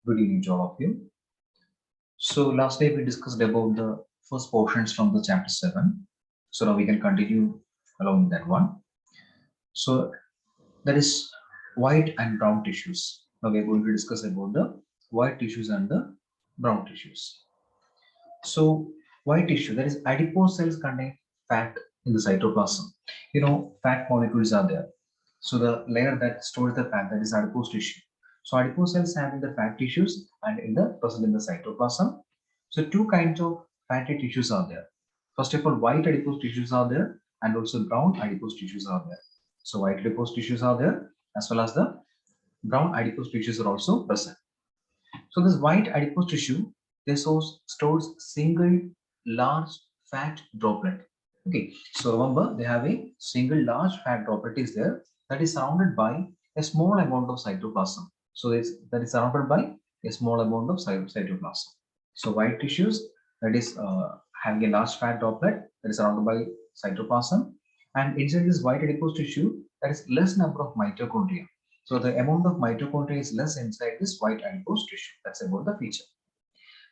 Good evening to all of you. So last day we discussed about the first portions from the chapter 7. So now we can continue along that one. So that is white and brown tissues. Now we are going to discuss about the white tissues and the brown tissues. So white tissue, that is adipose cells contain fat in the cytoplasm. Fat molecules are there. So the layer that stores the fat, that is adipose tissue. So adipose cells having the fat tissues and present in the cytoplasm. So two kinds of fatty tissues are there. First of all, white adipose tissues are there and also brown adipose tissues are there. So white adipose tissues are there as well as the brown adipose tissues are also present. So this white adipose tissue, this stores single large fat droplet. Okay, so remember they have a single large fat droplet is there that is surrounded by a small amount of cytoplasm. So that is surrounded by a small amount of cytoplasm. So white tissues that is having a large fat droplet that is surrounded by cytoplasm, and inside this white adipose tissue there is less number of mitochondria. So the amount of mitochondria is less inside this white adipose tissue. That's about the feature.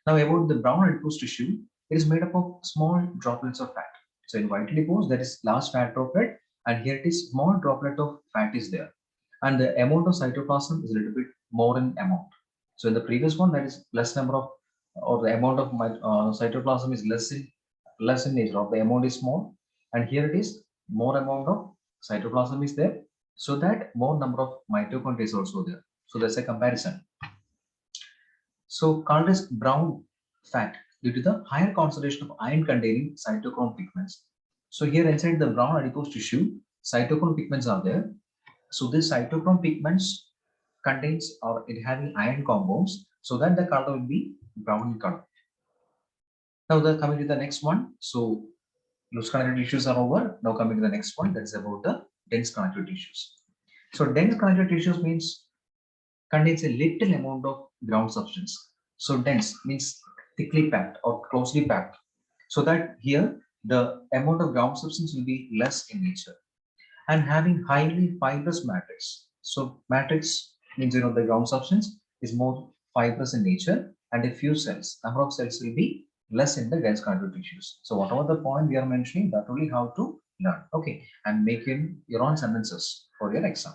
Now about the brown adipose tissue, it is made up of small droplets of fat. So in white adipose, there is large fat droplet, and here it is small droplet of fat is there. And the amount of cytoplasm is a little bit more in amount. So in the previous one, that is less number of, or the amount of cytoplasm is less in nature, or the amount is small. And here it is more amount of cytoplasm is there, so that more number of mitochondria is also there. So that's a comparison. So called as brown fat due to the higher concentration of iron containing cytochrome pigments. So here inside the brown adipose tissue, cytochrome pigments are there. So this cytochrome pigments contains or it having iron compounds, so that the color will be brown in color. Now coming to the next one. So loose connective tissues are over. Now coming to the next one, that is about the dense connective tissues. So dense connective tissues means contains a little amount of ground substance. So dense means thickly packed or closely packed. So that here the amount of ground substance will be less in nature, and having highly fibrous matrix. So matrix means the ground substance is more fibrous in nature, and a few cells, number of cells will be less in the dense connective tissues. So whatever the point we are mentioning, that only how to learn. Okay, and make your own sentences for your exam.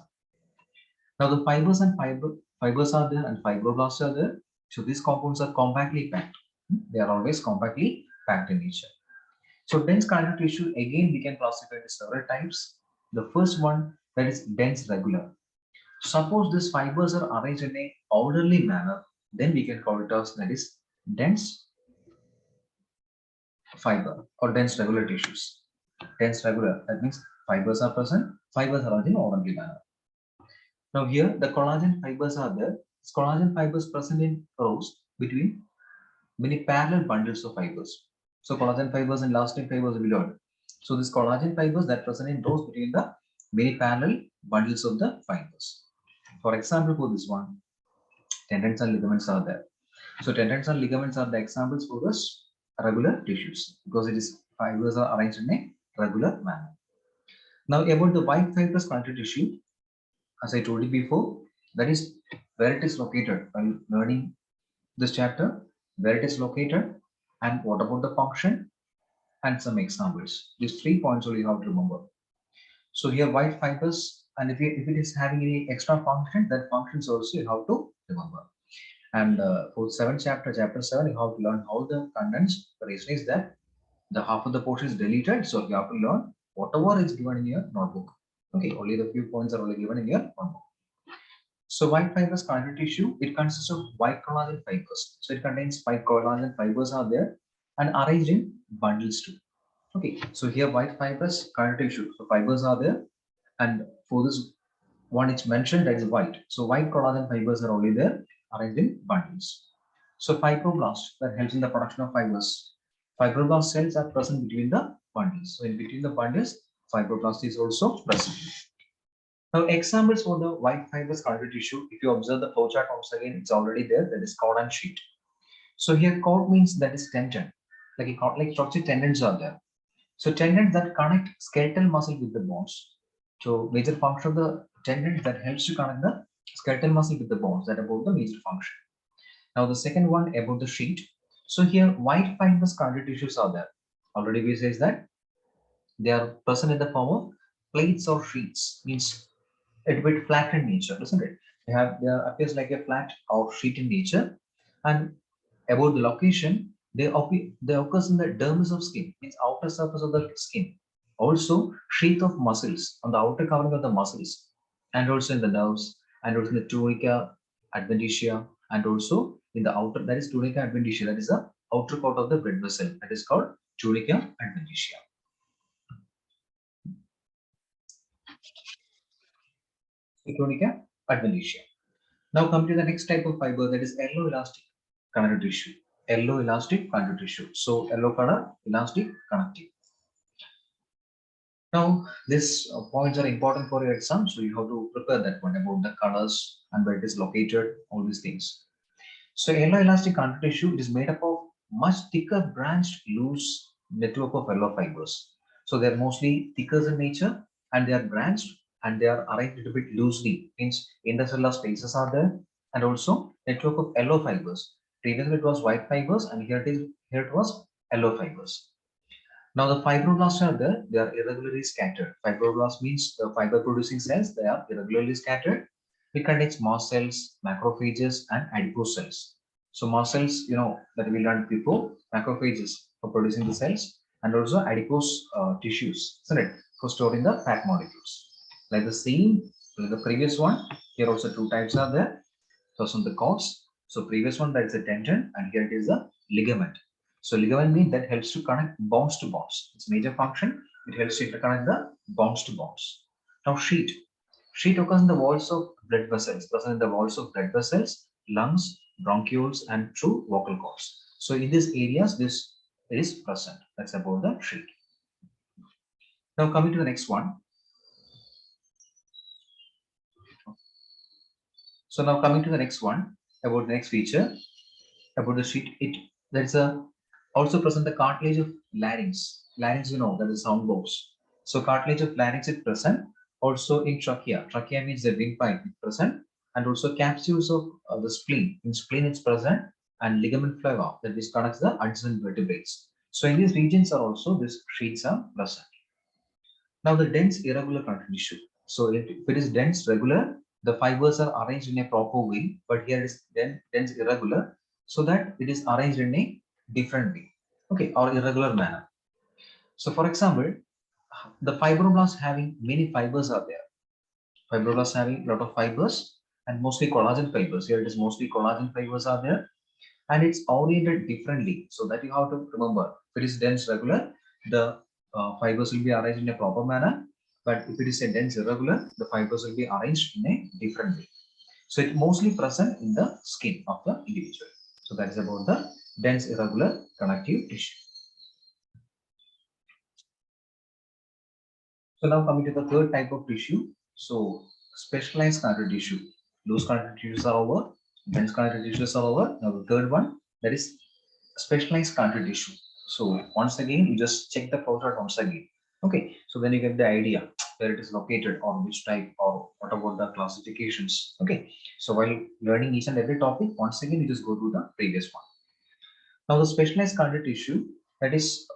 Now the fibers are there and fibroblasts are there. So these compounds are compactly packed. They are always compactly packed in nature. So dense connective tissue, again we can classify into several types. The first one, that is dense regular. Suppose these fibers are arranged in a orderly manner, then we can call it as that is dense fiber or dense regular tissues. Dense regular, that means fibers are present, fibers are arranged in orderly manner. Now here the collagen fibers are there. Collagen fibers present in rows between many parallel bundles of fibers. So collagen fibers and elastin fibers will be learned. So these collagen fibers that present in rows between the many parallel bundles of the fibers. For example, for this one, tendons and ligaments are there. So tendons and ligaments are the examples for this regular tissues because it is fibers are arranged in a regular manner. Now about the white fibrous connective tissue, as I told you before, that is where it is located while learning this chapter, where it is located, and what about the function, and some examples. These 3 points only you have to remember. So here white fibers, and if it is having any extra function, that functions also you have to remember. And for 7th chapter, chapter 7, you have to learn how the contents. The reason is that the half of the portion is deleted, so you have to learn whatever is given in your notebook. Okay, only the few points are only given in your notebook. So white fibrous connective tissue, it consists of white collagen fibers. So it contains 5 collagen fibers are there and arranged in bundles too. Okay, so here white fibrous connective tissue. So fibers are there, and for this one it's mentioned that is white. So white collagen fibers are only there arranged in bundles. So fibroblast that helps in the production of fibers. Fibroblast cells are present between the bundles. So in between the bundles, fibroblast is also present. Now, examples for the white fibrous connective tissue, if you observe the flowchart once again, it's already there, that is cord and sheet. So here cord means that is tendon, like a cord like structure tendons are there. So tendons that connect skeletal muscle with the bones. So major function of the tendons that helps to connect the skeletal muscle with the bones, that about the major function. Now the second one about the sheet. So here white fibrous connective tissues are there. Already we says that they are present in the form of plates or sheets, means a bit flat in nature, isn't it? They appears like a flat or sheet in nature, and about the location, they occurs in the dermis of skin, means outer surface of the skin. Also, sheath of muscles on the outer covering of the muscles, and also in the nerves, and also in the tunica adventitia, and also in the outer, that is tunica adventitia, that is the outer part of the blood vessel, that is called tunica adventitia. Tunica adventitia. Now come to the next type of fiber, that is yellow elastic connective tissue. Yellow elastic connective tissue. So yellow color elastic connective. Now these points are important for your exam, so you have to prepare that one about the colors and where it is located, all these things. So yellow elastic connective tissue, it is made up of much thicker branched loose network of yellow fibers. So they are mostly thicker in nature and they are branched and they are arranged a little bit loosely. Means intercellular spaces are there and also network of yellow fibers. Previously it was white fibers and here it was yellow fibers. Now the fibroblasts are there, they are irregularly scattered. Fibroblast means the fiber producing cells, they are irregularly scattered. It contains mast cells, macrophages, and adipose cells. So mast cells, that we learned before, macrophages for producing the cells, and also adipose tissues, isn't it? For storing the fat molecules. Like the same, like the previous one, here also two types are there. First on the cords. So previous one, that is a tendon, and here it is a ligament. So ligament means that helps to connect bonds to bonds. Its major function, it helps to interconnect the bonds to bonds. Now sheet. Sheet occurs in the walls of blood vessels, present in the walls of blood vessels, lungs, bronchioles, and through vocal cords. So in these areas, this is present. That's about the sheet. Now coming to the next one. So now coming to the next one, about the next feature, about the sheet, there is a also present the cartilage of larynx. Larynx, that is sound box. So cartilage of larynx is present. Also in trachea. Trachea means the windpipe is present, and also capsules of the spleen. In spleen it's present, and ligament flava that is connects the adjacent vertebrates. So in these regions are also these sheets are present. Now the dense irregular connective tissue. So if it is dense regular, the fibers are arranged in a proper way, but here it is dense irregular, so that it is arranged in a different way, okay, or irregular manner. So for example, the fibroblasts having many fibers are there. Fibroblasts having a lot of fibers and mostly collagen fibers. Here it is mostly collagen fibers are there, and it's oriented differently. So that you have to remember. If it is dense regular, the fibers will be arranged in a proper manner. But if it is a dense irregular, the fibers will be arranged in a different way. So it's mostly present in the skin of the individual. So that is about the dense irregular connective tissue. So now coming to the third type of tissue. So specialized connective tissue. Loose connective tissues are over, dense connective tissues are over. Now the third one, that is specialized connective tissue. So once again, you just check the flowchart once again. Okay, so then you get the idea where it is located or which type or what about the classifications. Okay, so while learning each and every topic, once again, you just go to the previous one. Now the specialized connective tissue, that is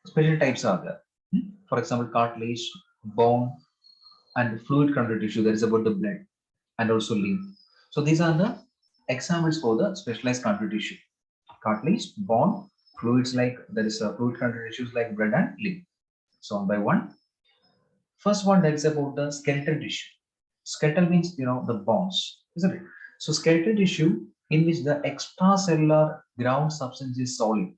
special types are there. For example, cartilage, bone, and fluid connective tissue, that is about the blood and also lymph. So these are the examples for the specialized connective tissue. Cartilage, bone, fluids like there is a fluid connective tissues like blood and lymph. So one by one. First one, that is about the skeletal tissue. Skeletal means the bones, isn't it? So skeletal tissue in which the extracellular ground substance is solid.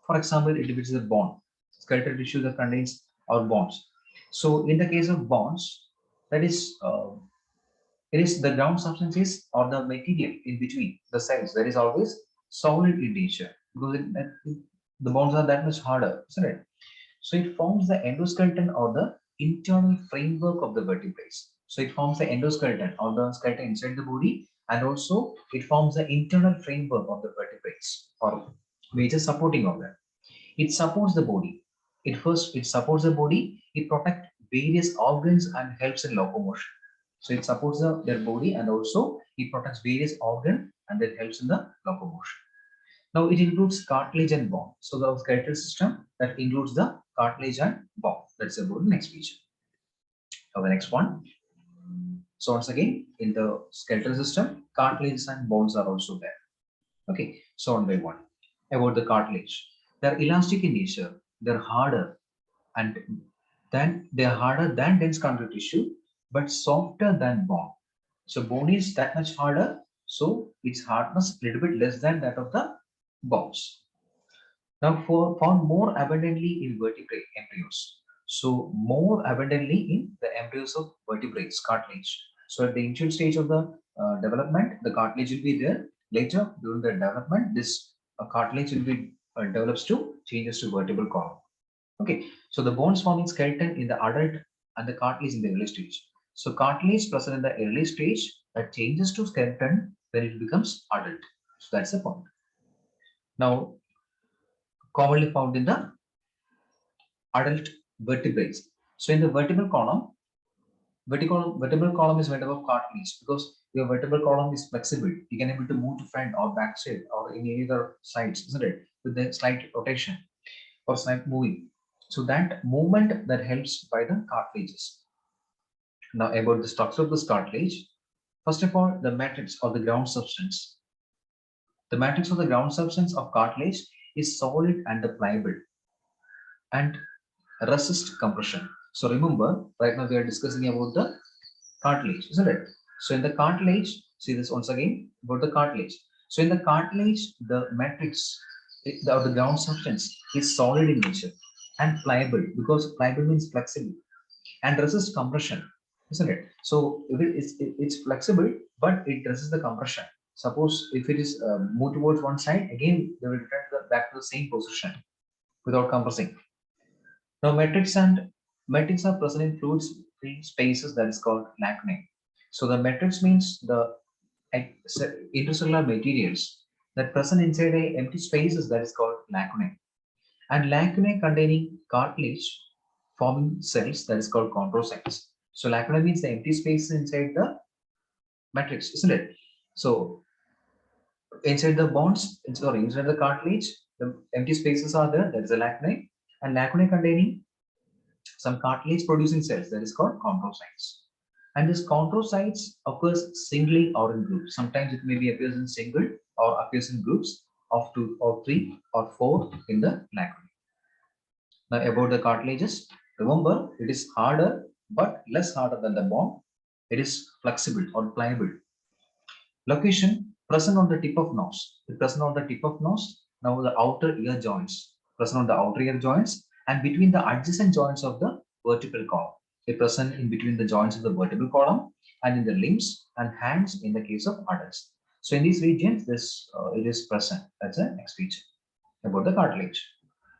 For example, it is a bone. Skeletal tissue that contains our bones. So in the case of bones, that is it is the ground substances or the material in between the cells that is always solid in nature because the bones are that much harder, isn't it? So it forms the endoskeleton or the internal framework of the vertebrae. So it forms the endoskeleton or the skeleton inside the body, and also it forms the internal framework of the vertebrae or major supporting of that. It supports the body. It supports the body. It protects various organs and helps in locomotion. So it supports their body and also it protects various organs and that helps in the locomotion. Now it includes cartilage and bone. So the skeletal system that includes the cartilage and bone. That's about the next feature. Now the next one. So once again, in the skeletal system, cartilage and bones are also there. Okay, so one by one. About the cartilage, they're elastic in nature. They're harder and then they're harder than dense connective tissue, but softer than bone. So bone is that much harder, so its hardness a little bit less than that of the bones. Now, found more abundantly in vertebrate embryos. So more abundantly in the embryos of vertebrates, cartilage. So at the initial stage of the development, the cartilage will be there. Later, during the development, this cartilage will be develops to changes to vertebral column. Okay, so the bones forming skeleton in the adult and the cartilage in the early stage. So cartilage present in the early stage that changes to skeleton when it becomes adult. So that's the point. Now, commonly found in the adult vertebrates. So in the vertebral column is made up of cartilage because your vertebral column is flexible. You can able to move to front or back side or in any other sides, isn't it? With the slight rotation or slight moving. So that movement that helps by the cartilages. Now about the structure of this cartilage. First of all, the matrix or the ground substance. The matrix of the ground substance of cartilage is solid and pliable and resist compression. So remember, right now we are discussing about the cartilage, isn't it? So in the cartilage, see this once again about the cartilage. So in the cartilage, the matrix, the ground substance is solid in nature and pliable because pliable means flexible and resist compression, isn't it? So if it's flexible, but it resists the compression. Suppose if it is moved towards one side, again they will return back to the same position without compressing. Now matrix are present in fluid free spaces that is called lacunae. So the matrix means the intercellular materials that present inside a empty spaces that is called lacunae. And lacunae containing cartilage forming cells that is called chondrocytes. So lacunae means the empty space inside the matrix, isn't it? So inside the bones, inside the cartilage, the empty spaces are there, that is a lacunae, and lacunae containing some cartilage producing cells that is called chondrocytes. And this chondrocytes occurs singly or in groups. Sometimes it may be appears in single or appears in groups of 2 or 3 or 4 in the lacunae. Now about the cartilages, remember it is harder but less harder than the bone. It is flexible or pliable. Location present on the tip of nose. Present on the tip of nose. Now the outer ear joints. Present on the outer ear joints and between the adjacent joints of the vertebral column. They present in between the joints of the vertebral column and in the limbs and hands in the case of adults. So in these regions, it is present. That's the next feature about the cartilage.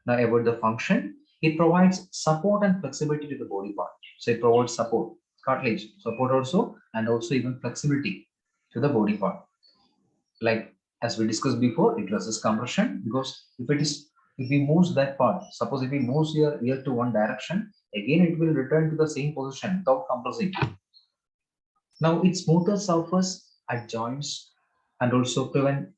Now about the function, it provides support and flexibility to the body part. So it provides support, cartilage, support also, and also even flexibility to the body part. Like as we discussed before, it resists compression because if we move that part, suppose if we move your ear to one direction, again it will return to the same position without compressing. Now it smoother surface at joints and also prevent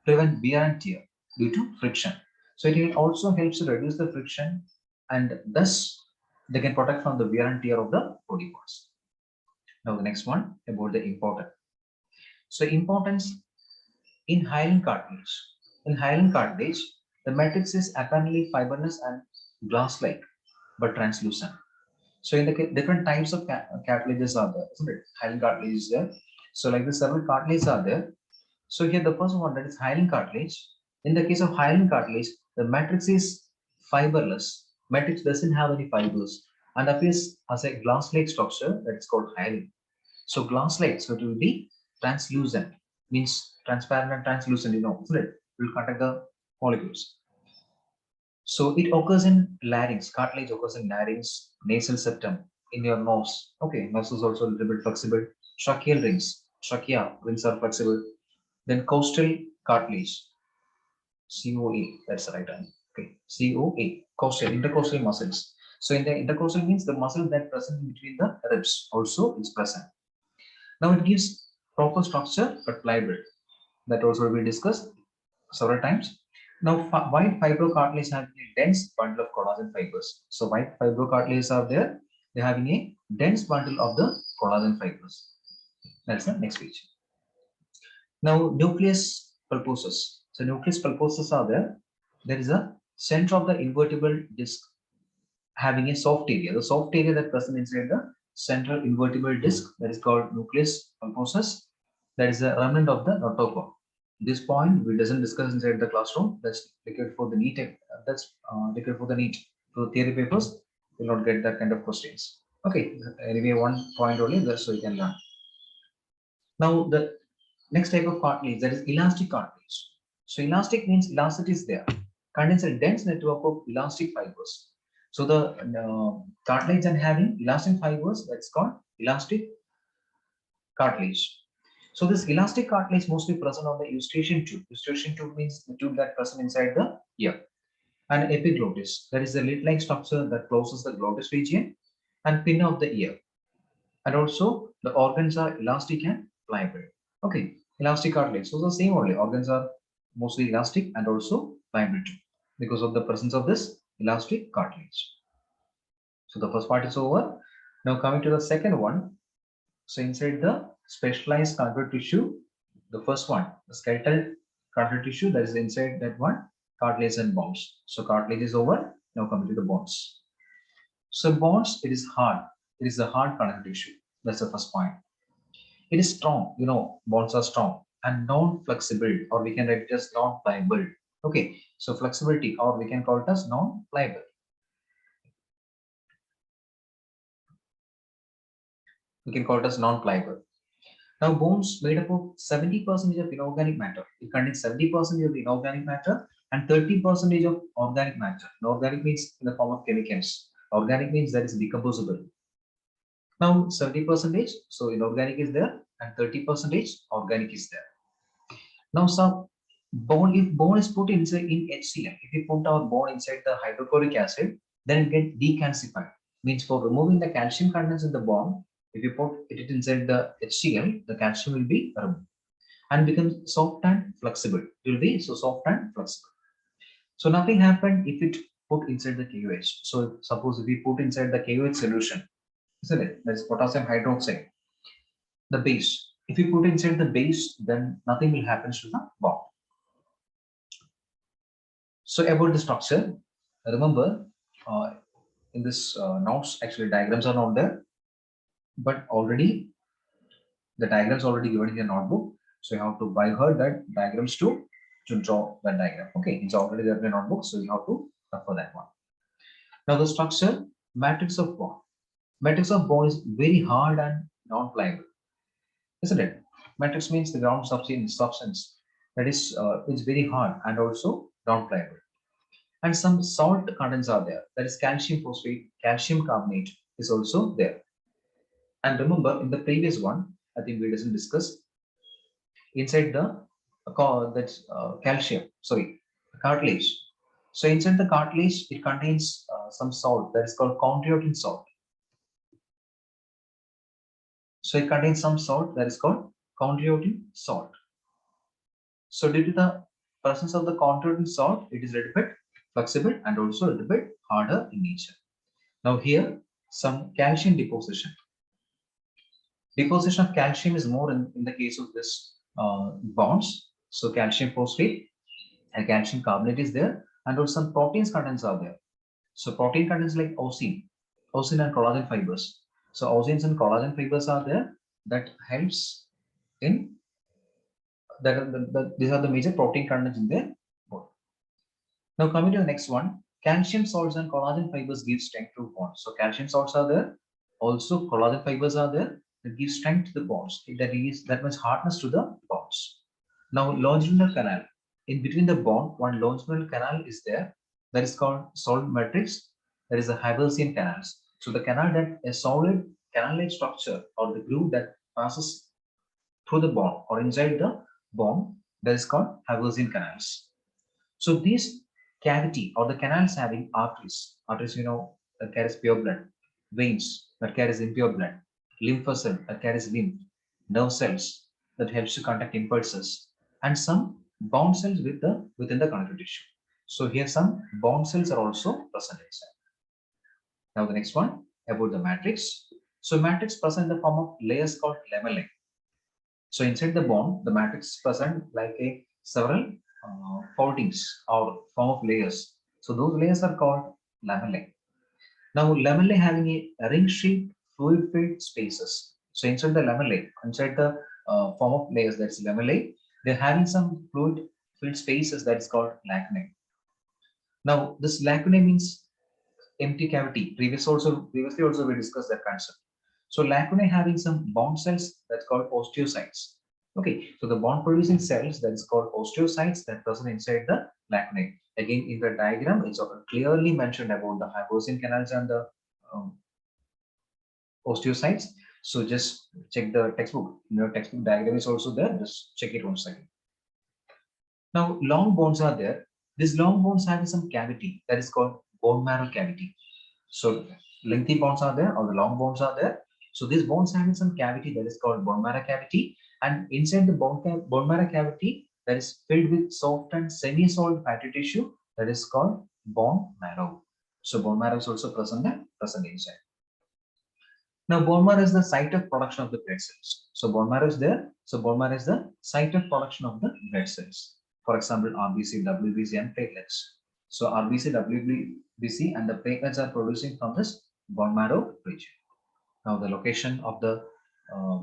wear and tear due to friction. So it also helps to reduce the friction and thus they can protect from the wear and tear of the body parts. Now the next one about the importance. So importance in hyaline cartilage. In hyaline cartilage, the matrix is apparently fibrous and glass-like but translucent. So in the different types of cartilages are there, isn't it? Hyaline cartilage is there. So like the several cartilages are there. So here the first one, that is hyaline cartilage. In the case of hyaline cartilage, the matrix is fiberless. Matrix doesn't have any fibers and appears as a glass-like structure that is called hyaline. So glass-like, so it will be translucent, means transparent and translucent, isn't it? It will contact the molecules. So it occurs in larynx, cartilage occurs in larynx, nasal septum, in your nose. Okay, nose is also a little bit flexible. Tracheal rings, trachea rings are flexible. Then costal cartilage, COA, that's the right term. Okay, COA, costal, intercostal muscles. So in the intercostal means the muscle that present between the ribs also is present. Now it gives proper structure but pliable. That also will be discussed several times. Now, white fibrocartilage having a dense bundle of collagen fibers. So, white fibrocartilage are there. They're having a dense bundle of the collagen fibers. That's the next page. Now, nucleus pulposus. So, nucleus pulposus are there. There is a center of the invertebral disc having a soft area. The soft area that present inside the central invertebral disc, that is called nucleus pulposus. That is a remnant of the notochord. This point we doesn't discuss inside the classroom. That's liquid for the NEET. That's liquid for the NEET. For theory papers, will not get that kind of questions. Okay. Anyway, one point only there, so you can learn. Now the next type of cartilage, that is elastic cartilage. So elastic means elasticity is there, contains a dense network of elastic fibers. So the cartilage and having elastic fibers, that's called elastic cartilage. So this elastic cartilage mostly present on the eustachian tube. Eustachian tube means the tube that present inside the ear. And epiglottis, that is the lid-like structure that closes the glottis region and pin of the ear. And also the organs are elastic and pliable. Okay, elastic cartilage. So the same only. Organs are mostly elastic and also pliable too, because of the presence of this elastic cartilage. So the first part is over. Now coming to the second one. So inside the specialized cartilage tissue, the first one, the skeletal cartilage tissue, that is inside that one, cartilage and bones. So cartilage is over. Now coming to the bones. So bones, it is hard. It is a hard connective tissue. That's the first point. It is strong. Bones are strong and non-flexible, or we can write it as non-pliable. Okay, so flexibility, or we can call it as non-pliable. We can call it as non-pliable. Now, bones made up of 70% of inorganic matter. It contains 70% of the inorganic matter and 30% of organic matter. Inorganic means in the form of chemicals. Organic means that is decomposable. Now 70%, so inorganic is there, and 30% organic is there. Now some bone, if bone is put inside in HCl, if we put our bone inside the hydrochloric acid, then it get decalcified. Means for removing the calcium contents in the bone, if you put it inside the HCl, the calcium will be removed and becomes soft and flexible. It will be so soft and flexible. So nothing happened if it put inside the KOH. So suppose if we put inside the KOH solution, isn't it? That is potassium hydroxide, the base. If you put inside the base, then nothing will happen to the bond. So about the structure, remember in this notes, actually diagrams are not there, but already the diagrams already given in your notebook. So you have to by heart that diagrams to draw that diagram. Okay, it's already there in the notebook, so you have to refer that one. Now the structure, matrix of bond. Matrix of bond is very hard and non-pliable, isn't it? Matrix means the ground substance that is it's very hard and also non-pliable. And some salt contents are there. That is calcium phosphate, calcium carbonate is also there. And remember in the previous one, I think we didn't discuss inside the cartilage. So inside the cartilage, it contains some salt that is called chondroitin salt. So it contains some salt that is called chondroitin salt. So due to the presence of the chondroitin salt, it is a little bit flexible and also a little bit harder in nature. Now here, some calcium deposition. Deposition of calcium is more in the case of this bonds. So calcium phosphate and calcium carbonate is there, and also some proteins contents are there. So protein contents like osin and collagen fibers. So osins and collagen fibers are there that helps in these are the major protein contents in their body. Now coming to the next one, calcium salts and collagen fibers give strength to bonds. So calcium salts are there, also collagen fibers are there that give strength to the bonds. That is that much hardness to the bonds. Now longitudinal canal. In between the bond, one longitudinal canal is there that is called solid matrix. That is the Haversian canals. So the canal that a solid canal-like structure or the groove that passes through the bond or inside the bond, that is called Haversian canals. So this cavity or the canals having arteries, that carries pure blood, veins that carries impure blood, lymph cell that carries lymph, nerve cells, that helps to conduct impulses, and some bound cells within the connective tissue. So here some bound cells are also present inside. Now the next one about the matrix. So matrix present in the form of layers called lamellae. So inside the bone, the matrix is present like a several foldings or form of layers. So those layers are called lamellae. Now lamellae having a ring-shaped fluid-filled spaces. So inside the lamellae, inside the form of layers, that's lamellae, they're having some fluid-filled spaces that is called lacunae. Now this lacunae means empty cavity. Previously also we discussed that concept. So lacunae having some bond cells that's called osteocytes. Okay, so the bond producing cells that is called osteocytes that present inside the lacunae. Again, in the diagram, it's clearly mentioned about the hypocene canals and the um, osteocytes. So just check the textbook. Your textbook diagram is also there. Just check it once again. Now, long bones are there. These long bones have some cavity that is called bone marrow cavity. So lengthy bones are there or the long bones are there. So these bones have some cavity that is called bone marrow cavity, and inside the bone marrow cavity that is filled with soft and semi-solid fatty tissue that is called bone marrow. So bone marrow is also present inside. Now bone marrow is the site of production of the blood cells. So bone marrow is there. So bone marrow is the site of production of the blood cells. For example, RBC, WBC, and platelets. So RBC, WBC, and the platelets are producing from this bone marrow region. Now the location of the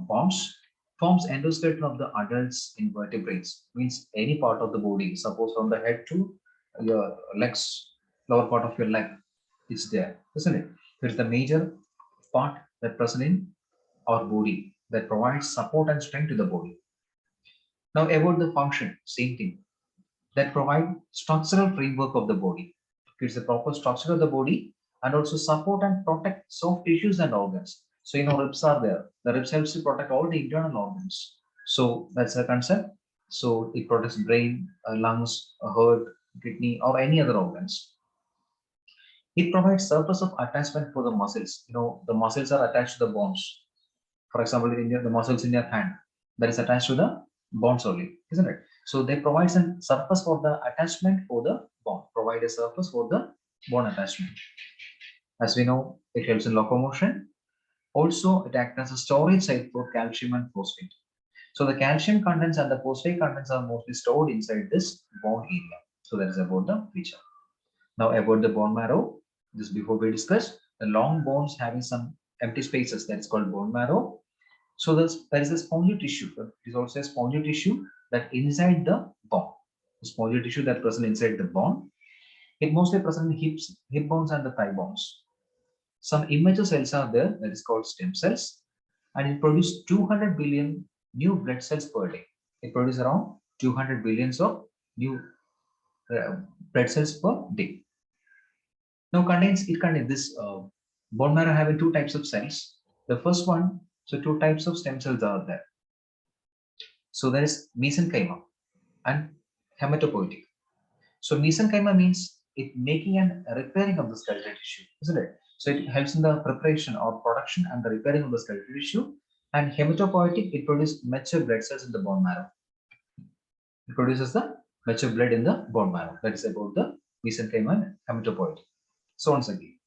bones forms endoskeleton of the adults invertebrates. Means any part of the body. Suppose from the head to your legs, lower part of your leg, it's there, isn't it? It's the major part that present in our body that provides support and strength to the body. Now about the function, same thing, that provide structural framework of the body. It's the proper structure of the body and also support and protect soft tissues and organs. So ribs are there. The ribs helps to protect all the internal organs. So that's the concept. So it protects brain, lungs, heart, kidney, or any other organs. It provides surface of attachment for the muscles. The muscles are attached to the bones. For example, the muscles in your hand that is attached to the bones only, isn't it? So they provide some surface for the attachment for the bone. Provide a surface for the bone attachment. As we know, it helps in locomotion. Also, it acts as a storage site for calcium and phosphate. So the calcium contents and the phosphate contents are mostly stored inside this bone area. So that is about the feature. Now about the bone marrow, just before we discuss, the long bones having some empty spaces that is called bone marrow. So there is a spongy tissue. It is also a spongy tissue that inside the bone. The spongy tissue that present inside the bone. It mostly present in hip bones and the thigh bones. Some immature cells are there that is called stem cells, and it produces 200 billion new blood cells per day. It produces around 200 billions of new blood cells per day. Now it contains this bone marrow having two types of cells. The first one, so two types of stem cells are there. So there is mesenchyma and hematopoietic. So mesenchyma means it making and repairing of the skeletal tissue, isn't it? So it helps in the preparation or production and the repairing of the skeletal tissue. And hematopoietic, it produces mature blood cells in the bone marrow. It produces the mature blood in the bone marrow. That is about the mesenchyma and hematopoietic. So once again,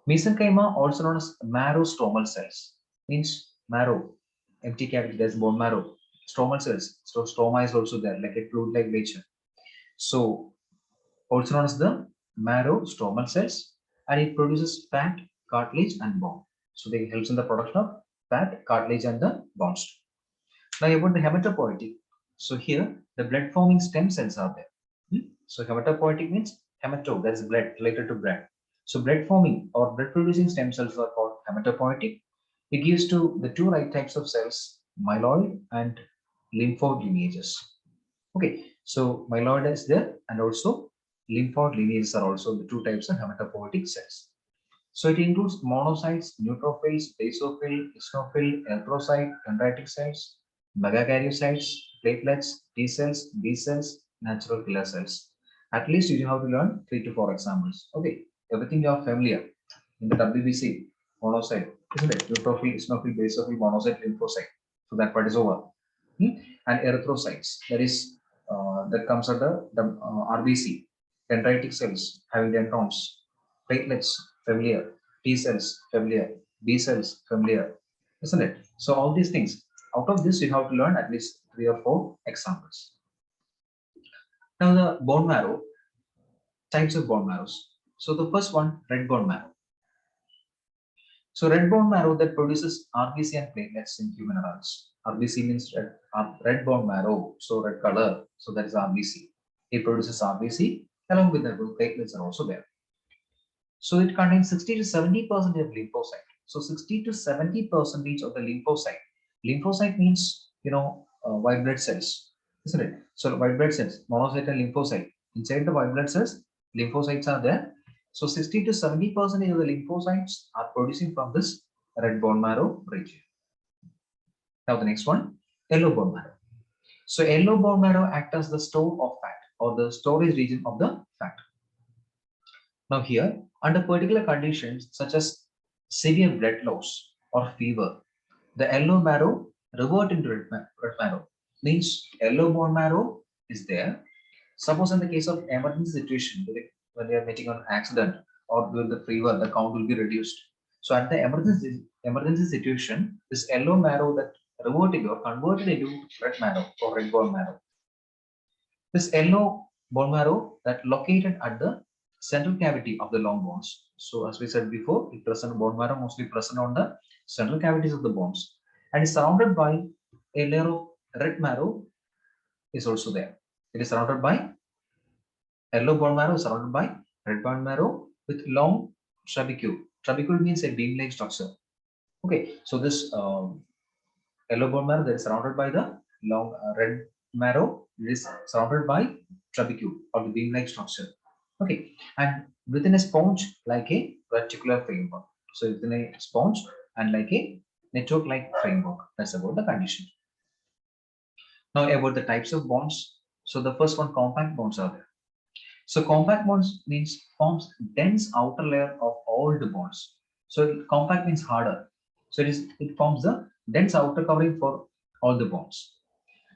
mesenchyma, also known as marrow stromal cells, means marrow, empty cavity, there's bone marrow, stromal cells. So stroma is also there, like a fluid-like nature. So also known as the marrow stromal cells, and it produces fat, cartilage, and bone. So they helps in the production of fat, cartilage, and the bones. Now about the hematopoietic. So here the blood forming stem cells are there. So hematopoietic means hemato, that is blood, related to blood. So blood forming or blood producing stem cells are called hematopoietic. It gives to the two right types of cells, myeloid and lymphoid lineages. Okay, so myeloid is there and also lymphoid lineages are also the two types of hematopoietic cells. So it includes monocytes, neutrophils, basophil, eosinophil, erythrocyte, dendritic cells, megakaryocytes, platelets, T cells, B cells, natural killer cells. At least you have to learn 3 to 4 examples. Okay, everything you are familiar in the WBC, monocyte, isn't it? Neutrophil, eosinophil, basophil, monocyte, lymphocyte. So that part is over. and erythrocytes, that comes under the RBC, dendritic cells having dendrons, platelets familiar, T cells familiar, B cells familiar, isn't it? So all these things. Out of this, you have to learn at least 3 or 4 examples. Now the bone marrow, types of bone marrows. So the first one, red bone marrow. So red bone marrow that produces RBC and platelets in human adults. RBC means red bone marrow, so red color. So that is RBC. It produces RBC along with the platelets are also there. So it contains 60 to 70% of lymphocyte. So 60 to 70% of the lymphocyte. Lymphocyte means white blood cells, isn't it? So white blood cells, monocyte and lymphocyte. Inside the white blood cells, lymphocytes are there. So 60 to 70% of the lymphocytes are producing from this red bone marrow region. Now the next one, yellow bone marrow. So yellow bone marrow acts as the store of fat or the storage region of the fat. Now here, under particular conditions such as severe blood loss or fever, the yellow marrow revert into red marrow. Means yellow bone marrow is there. Suppose in the case of emergency situation, when we are meeting an accident or during the fever, the count will be reduced. So at the emergency situation, this yellow marrow that reverted or converted into red marrow or red bone marrow. This yellow bone marrow that located at the central cavity of the long bones. So as we said before, it present bone marrow mostly present on the central cavities of the bones and is surrounded by a layer of red marrow is also there. It is surrounded by yellow bone marrow is surrounded by red bone marrow with long trabecule. Trabecule means a beam-like structure. Okay, so this yellow bone marrow that is surrounded by the long red marrow is surrounded by trabecule or the beam-like structure. Okay, and within a sponge like a reticular framework. So within a sponge and like a network-like framework. That's about the condition. Now about the types of bonds. So the first one, compact bonds are there. So compact bonds means forms dense outer layer of all the bonds. So compact means harder. So it forms the dense outer covering for all the bonds.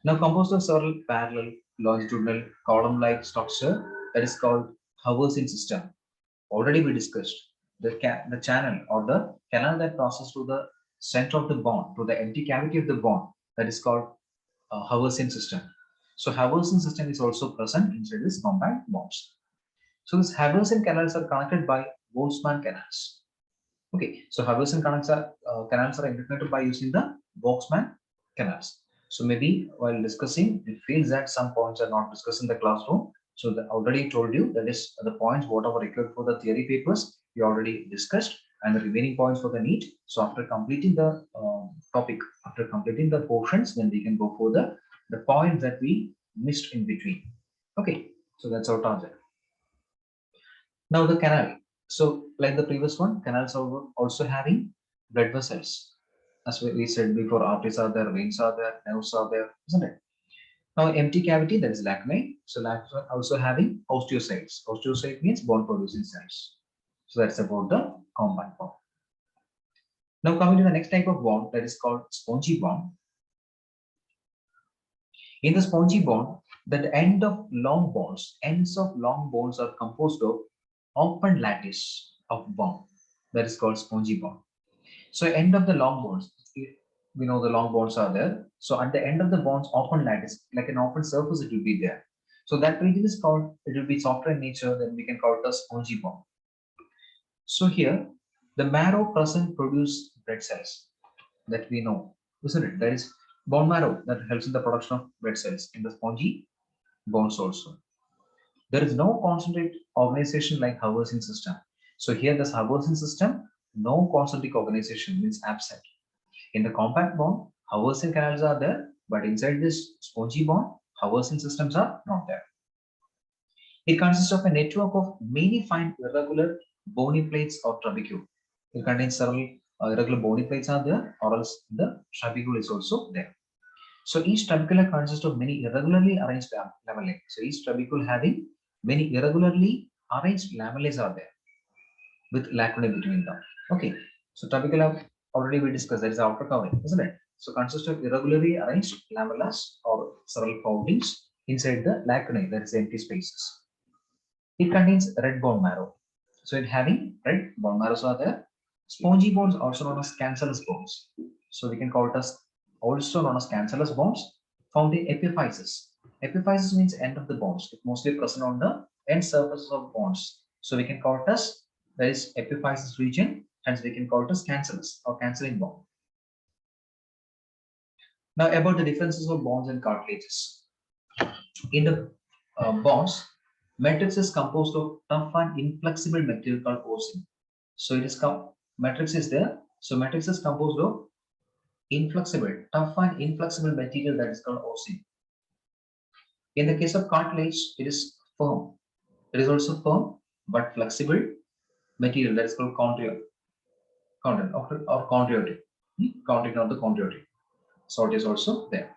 Now composed of several parallel, longitudinal, column-like structure that is called Hauersian system. Already we discussed the channel or the canal that passes through the center of the bond to the empty cavity of the bond that is called Hauersian system. So Hauersian system is also present inside this compact bonds. So these Hauersian canals are connected by Boltzmann canals. Okay, so Hauersian canals are integrated by using the Boltzmann canals. So maybe while discussing, it feels that some points are not discussed in the classroom. So I already told you that is the points whatever required for the theory papers we already discussed, and the remaining points for the NEET. So after completing the topic, after completing the portions, then we can go for the points that we missed in between. Okay, so that's our target. Now the canal. So like the previous one, canals are also having blood vessels. As we said before, arteries are there, veins are there, nerves are there, isn't it? Now empty cavity, that is lacunae. So lacunae also having osteocytes. Osteocyte means bone producing cells. So that's about the compact bond. Now coming to the next type of bond, that is called spongy bond. In the spongy bond, the ends of long bones are composed of open lattice of bond. That is called spongy bond. So end of the long bones, we know the long bones are there. So at the end of the bones, open lattice, like an open surface, it will be there. So that region is called, it will be softer in nature, then we can call it a spongy bone. So here, the marrow present produce red cells that we know, isn't it? There is bone marrow that helps in the production of red cells in the spongy bones also. There is no concentric organization like Hauersian system. So here this Hauersian system, no concentric organization means absent. In the compact bone, Hauersian canals are there, but inside this spongy bone, Hauersian systems are not there. It consists of a network of many fine irregular bony plates or trabecule. It contains several irregular bony plates are there, or else the trabecule is also there. So each trabecula consists of many irregularly arranged lamellae. So each trabecule having many irregularly arranged lamellae are there with lacunae between them. Okay, so trabecula already we discussed, that is outer covering, isn't it? So consists of irregularly arranged lamellas or several foldings inside the lacunae, that is empty spaces. It contains red bone marrow. So in having red bone marrows are there. Spongy bones also known as cancellous bones. So we can call it as also known as cancellous bones found in epiphysis. Epiphysis means end of the bones. It's mostly present on the end surfaces of bones. So we can call it as there is epiphysis region, hence we can call it as cancellous or cancelling bone. Now about the differences of bones and cartilages. In the bones, matrix is composed of tough and inflexible material called osin. So it is matrix is there. So matrix is composed of inflexible, tough and inflexible material that is called osin. In the case of cartilage, it is firm. It is also firm but flexible material that is called chondrial, or chondriotic. Chondric, not the chondriotic. Salt is also there.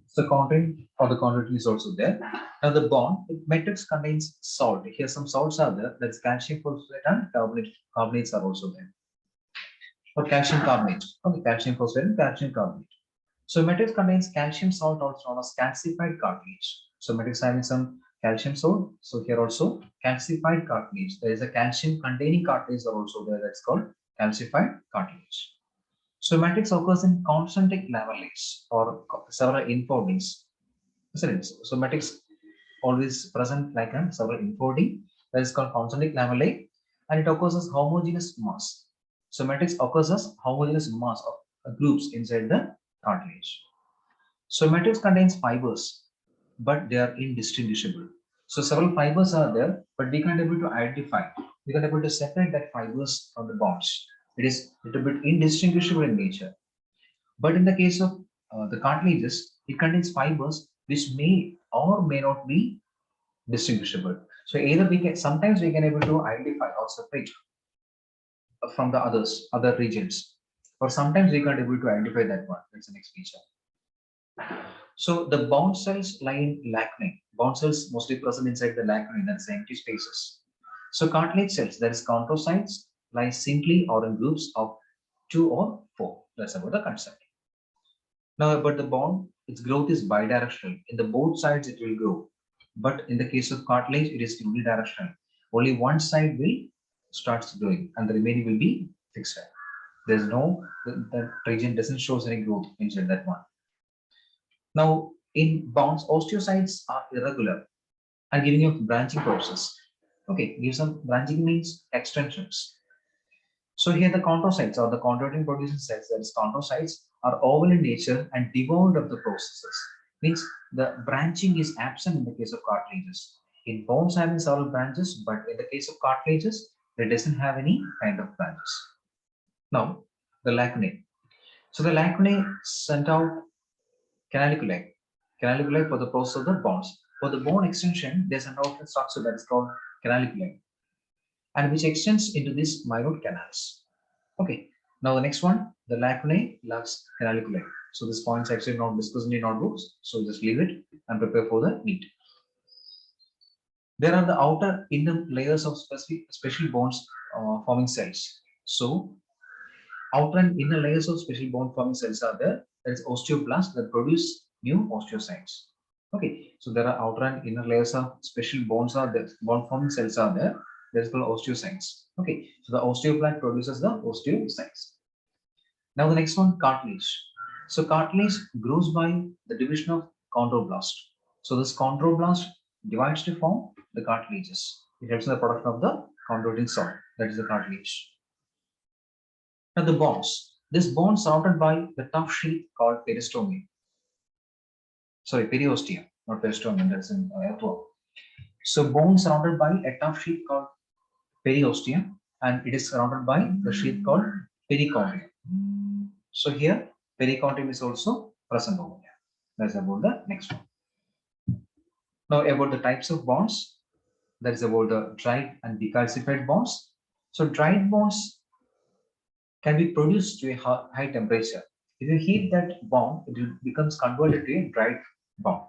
So chondrin or the chondroitin is also there. Now the bond matrix contains salt. Here some salts are there. That's calcium phosphate and carbonates are also there. Or calcium carbonate. Okay, calcium phosphate and calcium carbonate. So matrix contains calcium salt, also known as calcified cartilage. So matrix having some calcium salt. So here also calcified cartilage. There is a calcium containing cartilage are also there. That's called calcified cartilage. So matrix occurs in concentric lamellae or several infoldings. So matrix always present like a several infolding that is called concentric lamellae, and it occurs as homogeneous mass. So matrix occurs as homogeneous mass of groups inside the cartilage. So matrix contains fibers, but they are indistinguishable. So several fibers are there, but we can't able to identify. We can't able to separate that fibers from the bonds. It is a little bit indistinguishable in nature. But in the case of the cartilages, it contains fibers which may or may not be distinguishable. So either we can sometimes we can able to identify or separate from the other regions, or sometimes we can't able to identify that one. That's the next feature. So the bone cells lie in lacunae. Bone cells mostly present inside the lacunae, that's the empty spaces. So cartilage cells, that is chondrocytes, lie singly or in groups of 2 or 4. That's about the concept. Now about the bone, its growth is bidirectional. In the both sides it will grow. But in the case of cartilage, it is unidirectional. Only one side will starts growing and the remaining will be fixed. There's no, that region doesn't show any growth inside that one. Now, in bones, osteocytes are irregular and giving you branching process. Okay, give some branching means extensions. So here the chondrocytes or the chondroitin producing cells, that is chondrocytes, are oval in nature and devoid of the processes. Means the branching is absent in the case of cartilages. In bones having several branches, but in the case of cartilages, it doesn't have any kind of branches. Now, the lacunae. So the lacunae sent out canaliculi for the process of the bones. For the bone extension, they send out a structure that is called canaliculi, and which extends into these minute canals. Okay. Now the next one, the lacunae lacks canaliculi. So this point is actually not discussed in the notebooks. So just leave it and prepare for the NEET. There are the outer inner layers of special bones forming cells. So outer and inner layers of special bone forming cells are there. There is osteoblast that produce new osteocytes. Okay, so there are outer and inner layers of special bones are there. Bone forming cells are there. That is called osteocytes. Okay, so the osteoblast produces the osteocytes. Now the next one, cartilage. So cartilage grows by the division of chondroblast. So this chondroblast divides to form the cartilages. It helps in the production of the chondroitin salt. That is the cartilage. Now the bones. This bone surrounded by the tough sheath called periosteum. Sorry, periosteum, not periosteum. That's in earthworm. So bone surrounded by a tough sheath called periosteum, and it is surrounded by the sheath called perichondrium. So here perichondrium is also present over here. That's about the next one. Now about the types of bonds. That is about the dried and decalcified bonds. So dried bonds can be produced to a high temperature. If you heat that bond, it becomes converted to a dried bond.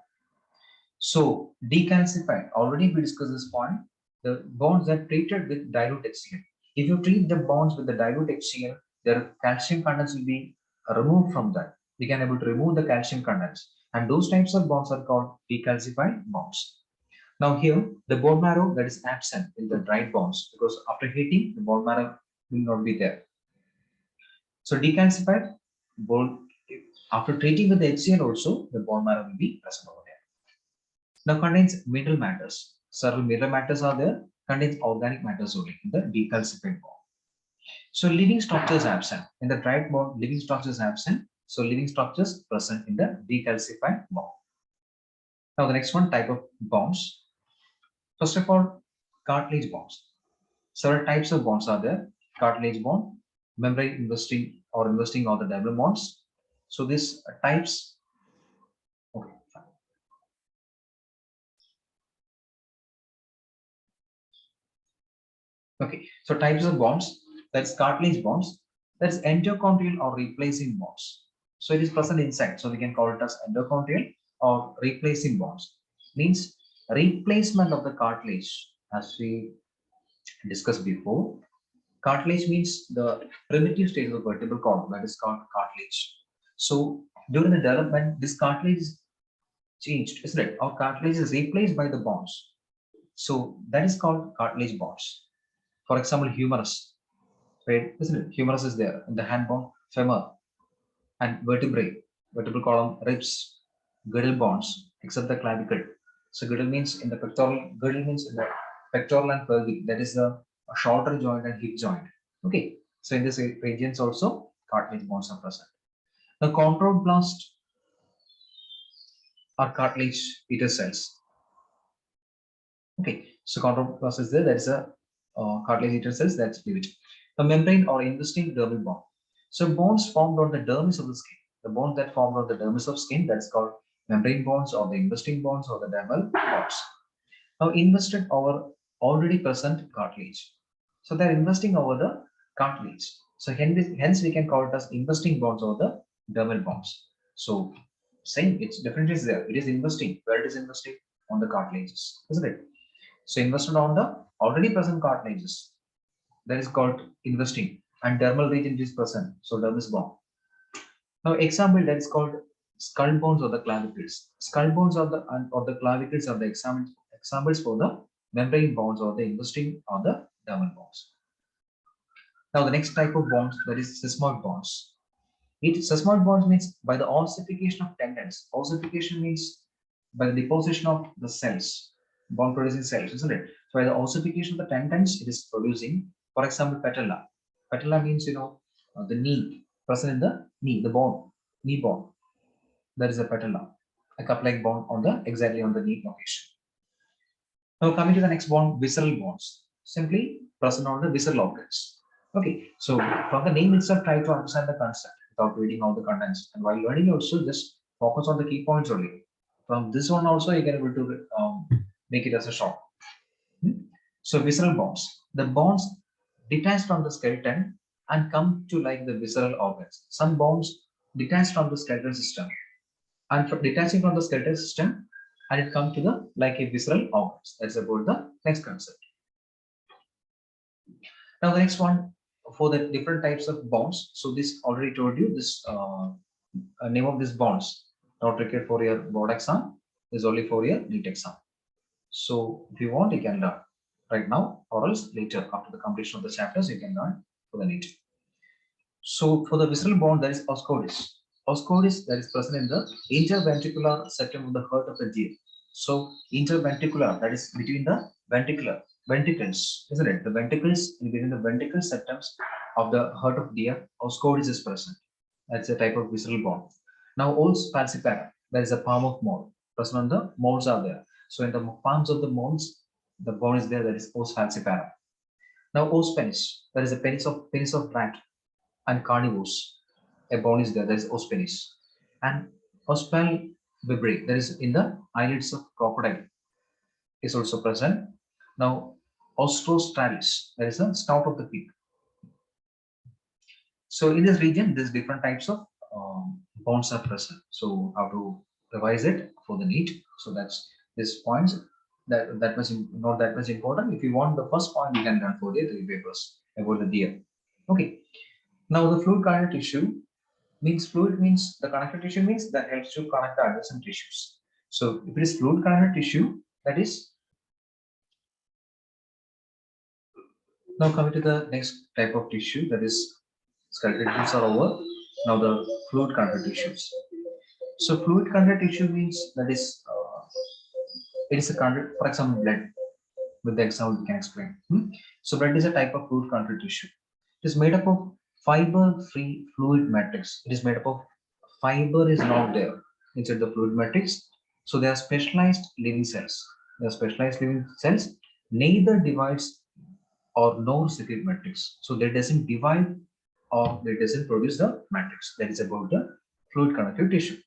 So decalcified, already we discussed this point. The bonds are treated with dilute HCl. If you treat the bonds with the dilute HCl, their calcium contents will be removed from that. We can able to remove the calcium contents, and those types of bonds are called decalcified bonds. Now here, the bone marrow that is absent in the dried bonds, because after heating, the bone marrow will not be there. So decalcified bone, after treating with the HCl also, the bone marrow will be present over there. Now contains mineral matters. Several mineral matters are there, contains organic matters only in the decalcified bone. So living structures absent. In the dried bone, living structures absent. So living structures present in the decalcified bone. Now the next one, type of bonds. First of all, cartilage bonds. Several types of bonds are there. Cartilage bond, membrane investing or the double bonds. So these types. Okay, fine. Okay, so types of bonds. That's cartilage bonds. That's endochondrial or replacing bonds. So it is present inside. So we can call it as endochondrial or replacing bonds. Means replacement of the cartilage, as we discussed before. Cartilage means the primitive state of the vertebral column, that is called cartilage. So during the development, this cartilage is changed, isn't it? Or cartilage is replaced by the bonds. So that is called cartilage bonds. For example, humerus, right? Isn't it? Humerus is there in the hand bone, femur, and vertebrae, vertebral column, ribs, girdle bonds, except the clavicle. So girdle means in the pectoral, girdle means in the pectoral and pelvic, that is the shoulder joint and hip joint. Okay, so in this regions also cartilage bonds are present. The chondroblast are cartilage eater cells. Okay, so chondroblast is there, that is a cartilage eater cells, that's fluid. The membrane or investing dermal bond. So bonds formed on the dermis of the skin. The bonds that formed on the dermis of skin, that's called membrane bonds or the investing bonds or the dermal bonds. Now invested over already present cartilage. So they're investing over the cartilage. So hence we can call it as investing bonds or the dermal bonds. So same, it's definitely is there. It is investing. Where it is investing? On the cartilages, isn't it? So invested on the already present cartilages. That is called investing. And dermal region is present. So dermis bond. Now example that is called skull bones or the clavicles. Skull bones or the clavicles are the examples for the membrane bonds or the investing or the dermal bonds. Now the next type of bonds, that is sesamoid bonds. Sesamoid bonds means by the ossification of tendons. Ossification means by the deposition of the cells, bond producing cells, isn't it? So by the ossification of the tendons, it is producing, for example, patella. Patella means the knee, present in the knee, the bone, knee bone. That is a patella, a cup-like bone on the exactly on the knee location. Now coming to the next bond, visceral bonds, simply present on the visceral organs. Okay, so from the name itself, try to understand the concept without reading all the contents. And while learning, also just focus on the key points only. From this one also, you can able to make it as a short. So visceral bonds, the bonds detach from the skeleton and come to like the visceral organs. Some bonds detach from the skeletal system, and for detaching from the skeletal system, and it comes to the like a visceral organs. That's about the next concept. Now the next one for the different types of bonds. So this already told you this name of these bonds. Not required for your board exam. Is only for your NEET exam. So if you want, you can learn right now, or else later after the completion of the chapters, you can learn for the NEET. So for the visceral bond, there is oscodis. Oscodis that is present in the interventricular septum of the heart of the deer. So interventricular, that is between the ventricles, isn't it? The ventricles between the ventricle septums of the heart of deer, oscodis is present. That's a type of visceral bond. Now os falciparum, that is a palm of mole. Present on the moles are there. So in the palms of the moles, the bone is there, that is os falciparum. Now os penis, that is a penis of rat and carnivores. A bone is there, that is os penis. And ospal vibrae, that is in the eyelids of crocodile, is also present. Now ostrostralis, that is the snout of the pig. So in this region, there's different types of bones are present. So how to revise it for the NEET. So that's this points that was not that much important. If you want the first point, you can learn for the 3 papers. about the deer. Okay. Now the fluid connective tissue means the connective tissue means that helps to connect the adjacent tissues. So if it is fluid connective tissue, that is. Now coming to the next type of tissue, that is skeletal tissues are over. Now the fluid connective tissues. So fluid connective tissue means that is it is a conduct, for example, blood. With the example, we can explain. So blood is a type of fluid connective tissue. It is made up of fiber-free fluid matrix. It is made up of fiber is not there inside the fluid matrix. So they are specialized living cells. They are specialized living cells. Neither divides or nor secrete matrix. So they doesn't divide or they doesn't produce the matrix. That is about the fluid connective tissue.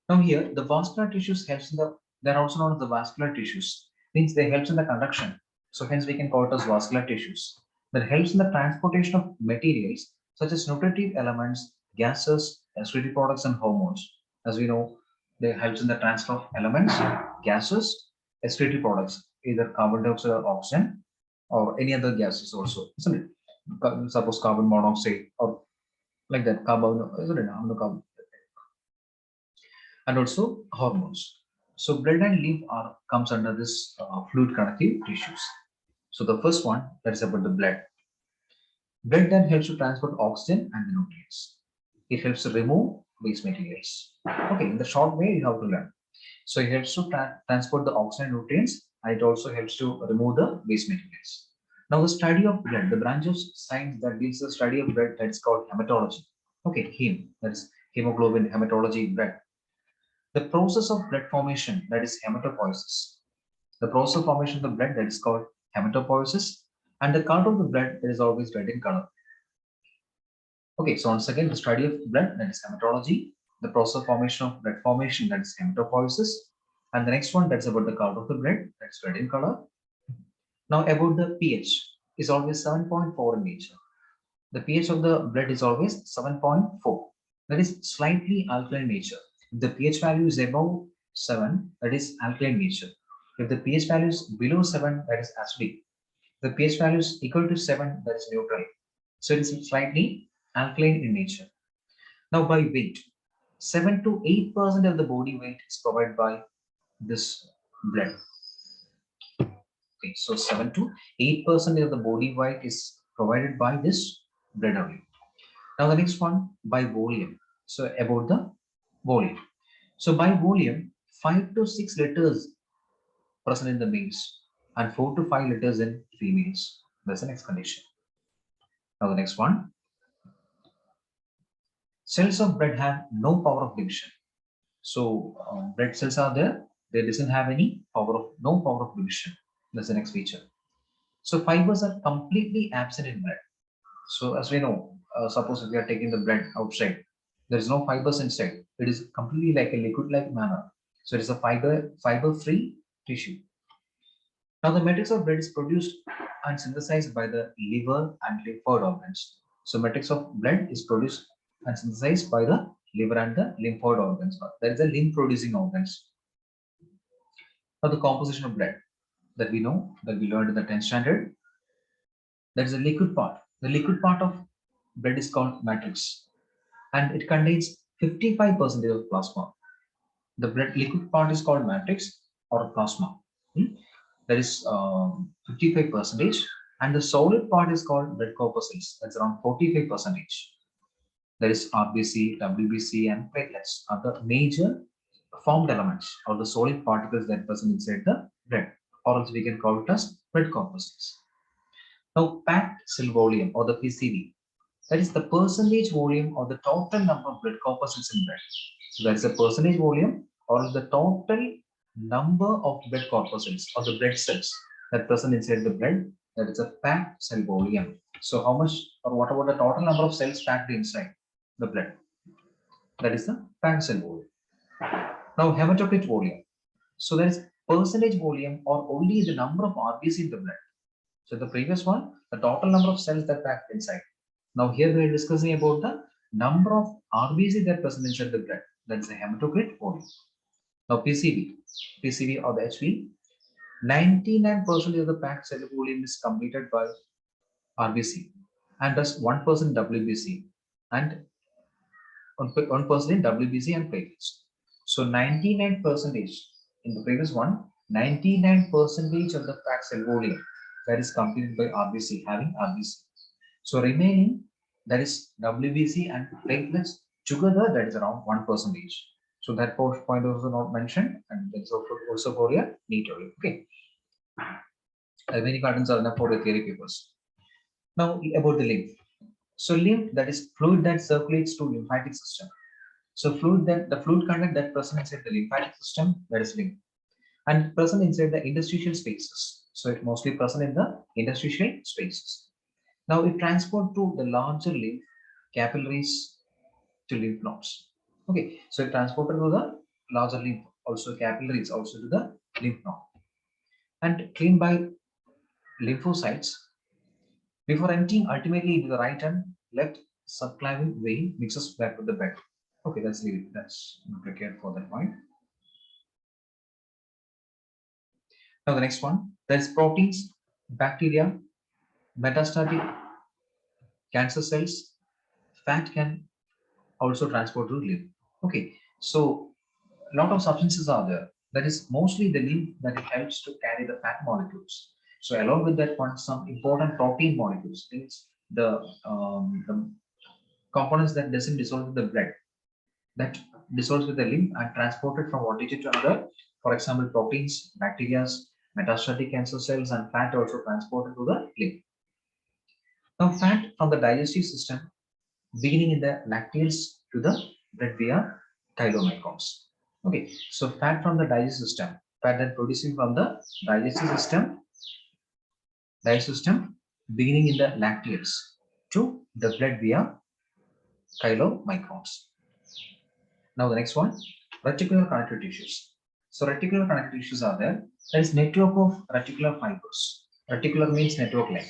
Now here, the vascular tissues helps in the, they're also known as the vascular tissues, means they helps in the conduction. So hence we can call it as vascular tissues. That helps in the transportation of materials such as nutritive elements, gases, acidic products, and hormones. As we know, they helps in the transfer of elements, gases, acidic products, either carbon dioxide or oxygen, or any other gases also, isn't it? Suppose carbon monoxide or like that, carbon, isn't it? And also hormones. So blood and lymph are comes under this fluid connective tissues. So the first one, that is about the blood. Blood then helps to transport oxygen and the nutrients. It helps to remove waste materials. Okay, in the short way you have to learn. So it helps to transport the oxygen and nutrients, and it also helps to remove the waste materials. Now the study of blood, the branch of science that deals with the study of blood, that's called hematology. Okay, heme, that is hemoglobin, hematology, blood. The process of blood formation, that is hematopoiesis. The process of formation of the blood, that is called hematopoiesis, and the color of the blood, that is always red in color. Okay, so once again, the study of blood, that is hematology. The process of formation of blood formation, that is hematopoiesis, and the next one, that's about the color of the blood, that's red in color. Now about the pH, is always 7.4 in nature. The pH of the blood is always 7.4. That is slightly alkaline nature. If the pH value is above 7, that is alkaline nature. If the pH value is below 7, that is acidic. The pH value is equal to 7, that is neutral. So it is slightly alkaline in nature. Now by weight, 7 to 8% of the body weight is provided by this blood. Okay, so 7 to 8% of the body weight is provided by this blood only. Now the next one, by volume. So about the volume. So by volume, 5 to 6 liters present in the males and 4 to 5 liters in females. That's the next condition. Now the next one. Cells of blood have no power of division. So blood cells are there. They doesn't have any power of, no power of division. That's the next feature. So fibers are completely absent in blood. So as we know, suppose if we are taking the blood outside, there is no fibers inside. It is completely like a liquid-like manner. So it is a fiber-free tissue. Now the matrix of blood is produced and synthesized by the liver and lymphoid organs. So matrix of blood is produced and synthesized by the liver and the lymphoid organs. That is the lymph-producing organs. Now the composition of blood that we know, that we learned in the 10th standard, that is the liquid part. The liquid part of blood is called matrix, and it contains 55% of plasma. The blood liquid part is called matrix or plasma. That is 55%, and the solid part is called blood corpuscles. That's around 45%. That is RBC, WBC, and platelets are the major formed elements or the solid particles that present inside the blood, or else we can call it as blood corpuscles. Now, packed cell volume or the PCV, that is the percentage volume or the total number of blood corpuscles in blood. So that is the percentage volume or the total number of blood corpuscles or the blood cells that present inside the blood. That is a packed cell volume. So how much or what about the total number of cells packed inside the blood? That is the packed cell volume. Now hematocrit volume. So that is percentage volume or only the number of RBC in the blood. So the previous one, the total number of cells that packed inside. Now here we are discussing about the number of RBC that present inside the blood. That's the hematocrit volume. Now PCV or the HV, 99% of the packed cell volume is completed by RBC, and thus 1% WBC and 1% in WBC and platelets. So 99 percentage in the previous one, 99 percentage of the fat cell volume that is completed by RBC, having RBC. So remaining, that is WBC and platelets together, that is around 1 percentage. So that point also not mentioned, and that's also for your NEET. Okay. Many patterns are enough for the theory papers. Now about the lymph. So lymph, that is fluid that circulates to lymphatic system. So fluid, that the fluid content that present inside the lymphatic system, that is lymph, and present inside the interstitial spaces. So it mostly present in the interstitial spaces. Now it transport to the larger lymph capillaries to lymph nodes. Okay, so it transported to the larger lymph, also capillaries, also to the lymph node, and cleaned by lymphocytes before emptying ultimately into the right and left subclavian vein mixes back with the bed. Okay, let's leave it. That's not required for that point. Now the next one, there is proteins, bacteria, metastatic cancer cells, fat can also transport to lymph. Okay, so a lot of substances are there. That is mostly the lymph that helps to carry the fat molecules. So along with that one, some important protein molecules, means the components that doesn't dissolve in the blood, that dissolves with the lymph and transported from one digit to another. For example, proteins, bacteria, metastatic cancer cells, and fat also transported to the lymph. Now, fat from the digestive system, beginning in the lacteals to the blood via chylomicrons. Okay, so fat from the digestive system, fat that producing from the digestive system, beginning in the lacteals to the blood via chylomicrons. Now the next one, reticular connective tissues. So reticular connective tissues are there. There is network of reticular fibers. Reticular means network like.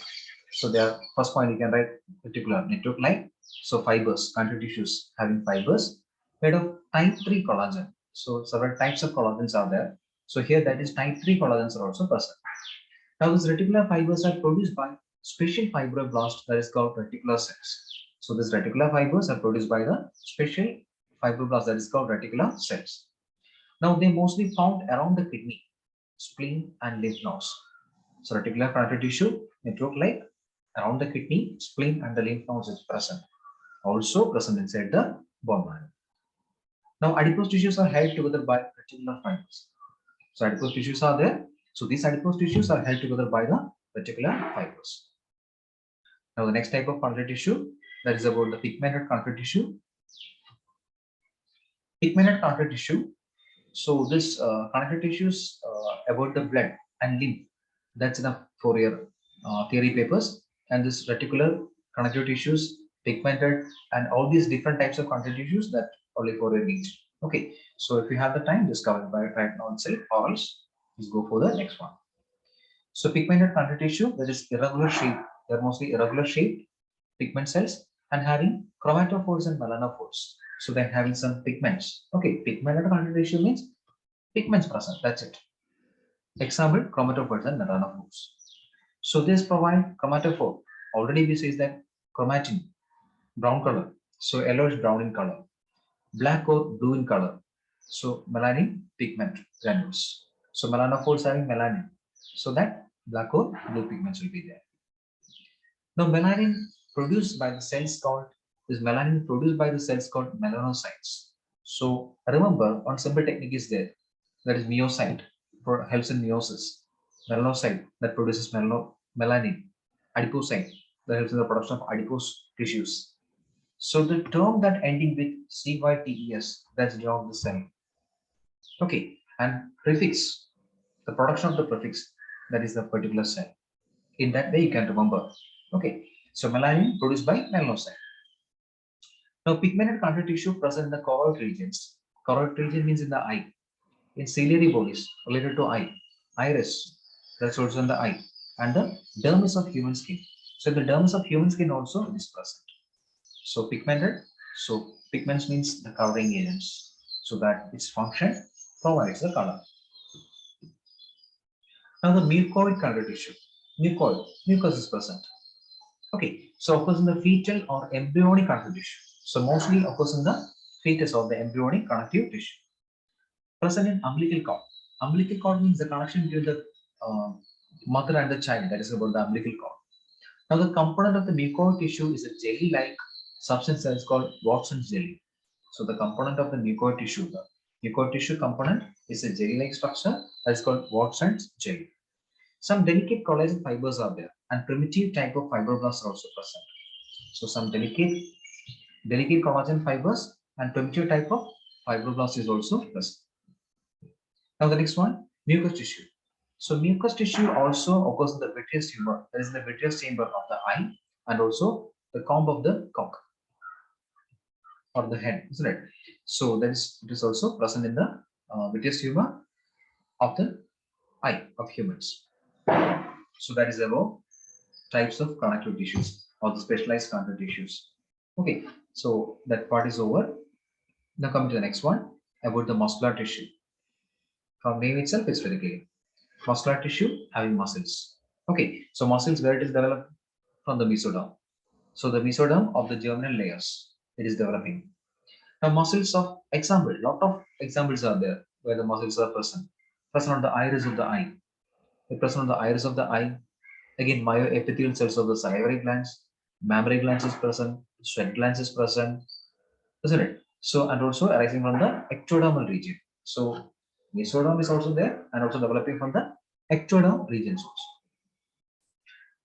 So there, first point you can write reticular network like. So fibers, connective tissues having fibers made of type 3 collagen. So several types of collagens are there. So here that is type 3 collagens are also present. Now these reticular fibers are produced by special fibroblast that is called reticular cells. So these reticular fibers are produced by the special fibroblast that is called reticular cells. Now they mostly found around the kidney, spleen, and lymph nodes. So reticular connective tissue network like around the kidney, spleen, and the lymph nodes is present. Also present inside the bone marrow. Now adipose tissues are held together by reticular fibers. So adipose tissues are there. So these adipose tissues are held together by the reticular fibers. Now the next type of connective tissue, that is about the pigmented connective tissue. Pigmented connective tissue. So this connective tissues about the blood and lymph. That's enough for your theory papers. And this reticular connective tissues, pigmented, and all these different types of connective tissues, that only for your needs. Okay. So if you have the time, just cover it by right now itself, or else just go for the next one. So pigmented connective tissue, that is irregular shape. They're mostly irregular shaped pigment cells and having chromatophores and melanophores. So they're having some pigments. Okay, pigmented connective tissue means pigments present. That's it. Example, chromatophores and melanophores. So this provide chromatophore. Already we say that chromatin, brown color. So yellow is brown in color. Black or blue in color. So melanin pigment granules. So melanophores having melanin. So that black or blue pigments will be there. Now melanin produced by the cells called melanocytes. So remember, one simple technique is there, that is myocyte, for helps in meiosis. Melanocyte that produces melanin. Adipocyte that helps in the production of adipose tissues. So the term that ending with CYTES, that's denote the cell. Okay, and prefix, the production of the prefix, that is the particular cell. In that way you can remember. Okay, so melanin produced by melanocyte. Now pigmented connective tissue present in the choroid regions. Choroid region means in the eye. In ciliary bodies related to eye. Iris, that's also in the eye. And the dermis of human skin. So the dermis of human skin also is present. So pigmented, so pigments means the coloring agents. So that its function provides the color. Now the mucoid connective tissue. Mucoid, mucus is present. Okay, so occurs in the fetal or embryonic connective tissue. So mostly occurs in the fetus or the embryonic connective tissue. Present in umbilical cord. Umbilical cord means the connection between the uh, mother and the child. That is about the umbilical cord. Now the component of the mucoid tissue is a jelly-like substance that is called Watson's jelly. So the component of the mucoid tissue component is a jelly-like structure that is called Watson's jelly. Some delicate collagen fibers are there, and primitive type of fibroblasts are also present. So some delicate collagen fibers and primitive type of fibroblast is also present. Now the next one, mucous tissue. So mucous tissue also occurs in the vitreous humor, that is the vitreous chamber of the eye, and also the comb of the cock or the head, isn't it? So that is it is also present in the vitreous humor of the eye of humans. So that is about types of connective tissues or the specialized connective tissues. Okay, so that part is over. Now coming to the next one about the muscular tissue. From name itself is very clear. Muscular tissue having muscles. Okay, so muscles where it is developed from the mesoderm. So the mesoderm of the germinal layers it is developing. Now muscles of example, lot of examples are there where the muscles are present. Present on the iris of the eye. The present on the iris of the eye. Again, myoepithelial cells of the salivary glands, mammary glands is present, sweat glands is present, isn't it? So and also arising from the ectodermal region. So mesoderm is also there and also developing from the ectoderm regions also.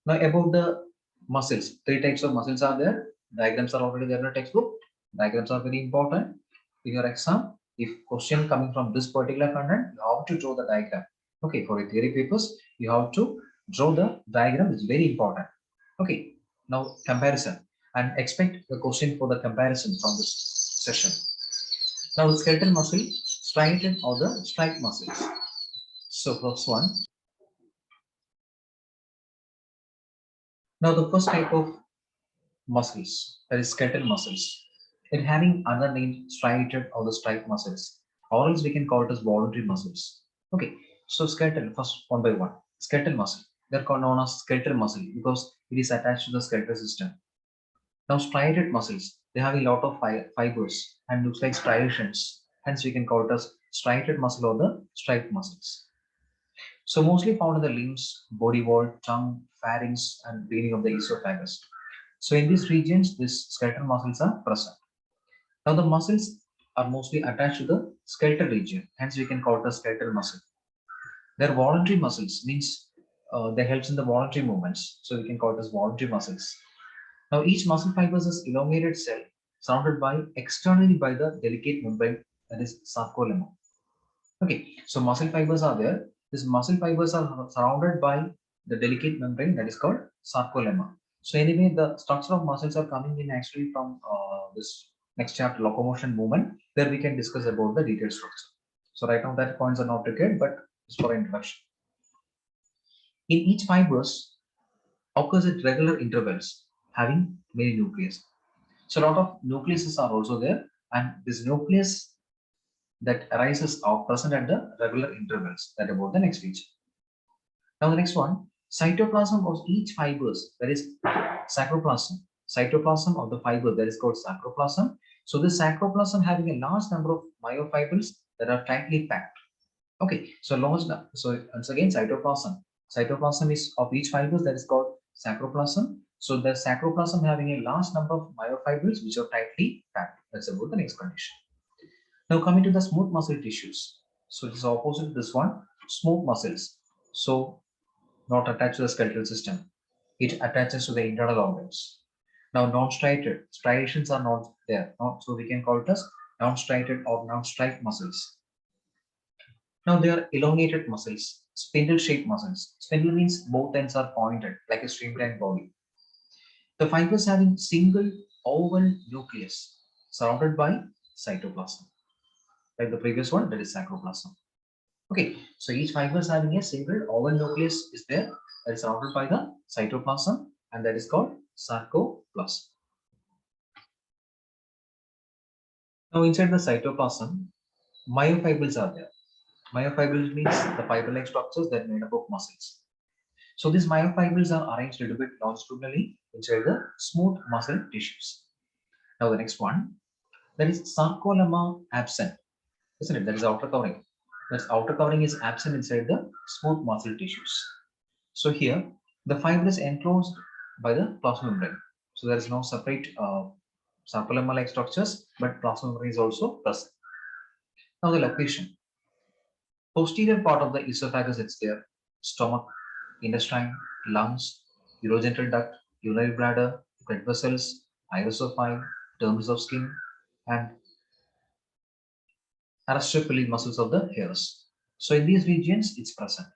Now about the muscles, three types of muscles are there. Diagrams are already there in the textbook. Diagrams are very important in your exam. If question coming from this particular content, you have to draw the diagram. Okay, for your theory papers, you have to draw the diagram. It's very important. Okay, now comparison and expect the question for the comparison from this session. Now the skeletal muscle, striated or the strike muscles. So first one. Now the first type of muscles, that is skeletal muscles. It having other name striated or the strike muscles, or else we can call it as voluntary muscles. Okay, so skeletal first one by one. Skeletal muscle. They're called known as skeletal muscle because it is attached to the skeletal system. Now striated muscles, they have a lot of fibers and looks like striations. Hence we can call it as striated muscle or the striped muscles. So mostly found in the limbs, body wall, tongue, pharynx, and beginning of the esophagus. So in these regions, these skeletal muscles are present. Now the muscles are mostly attached to the skeletal region. Hence we can call it a skeletal muscle. They're voluntary muscles, means they helps in the voluntary movements. So we can call it as voluntary muscles. Now each muscle fibers is elongated cell surrounded by externally by the delicate membrane that is sarcolemma. Okay, so muscle fibers are there. These muscle fibers are surrounded by the delicate membrane that is called sarcolemma. So anyway, the structure of muscles are coming in actually from this next chapter, locomotion movement. There we can discuss about the detailed structure. So right now that points are not required, but it's for introduction. In each fibers occurs at regular intervals, having many nucleus. So a lot of nucleuses are also there, and this nucleus that arises are present at the regular intervals. That about the next feature. Now the next one, cytoplasm of each fibers, that is sacroplasm. Cytoplasm of the fiber that is called sacroplasm. So this sacroplasm having a large number of myofibrils that are tightly packed. Okay, so once again cytoplasm. Cytoplasm is of each fibers that is called sacroplasm. So the sacroplasm having a large number of myofibrils which are tightly packed. That's about the next condition. Now coming to the smooth muscle tissues. So it is opposite to this one, smooth muscles. So not attached to the skeletal system. It attaches to the internal organs. Now non-striated, striations are not there. So we can call it as non-striated or non-striped muscles. Now they are elongated muscles, spindle-shaped muscles. Spindle means both ends are pointed like a streamlined body. The fibers having single oval nucleus surrounded by cytoplasm. Like the previous one, that is sacroplasm. Okay, so each fiber is having a single oval nucleus is there that is surrounded by the cytoplasm, and that is called sarcoplasm. Now inside the cytoplasm, myofibrils are there. Myofibrils means the fiber-like structures that are made up of muscles. So these myofibrils are arranged a little bit longitudinally inside the smooth muscle tissues. Now the next one, that is sarcolemma absent, isn't it? That is outer covering. That outer covering is absent inside the smooth muscle tissues. So here the fiber is enclosed by the plasma membrane. So there is no separate sarcolemma-like structures, but plasma membrane is also present. Now the location. Posterior part of the esophagus, it's there. Stomach, intestine, lungs, urogenital duct, urinary bladder, blood vessels, iris of eye, dermis of skin, and arostrophilia muscles of the hairs. So in these regions, it's present.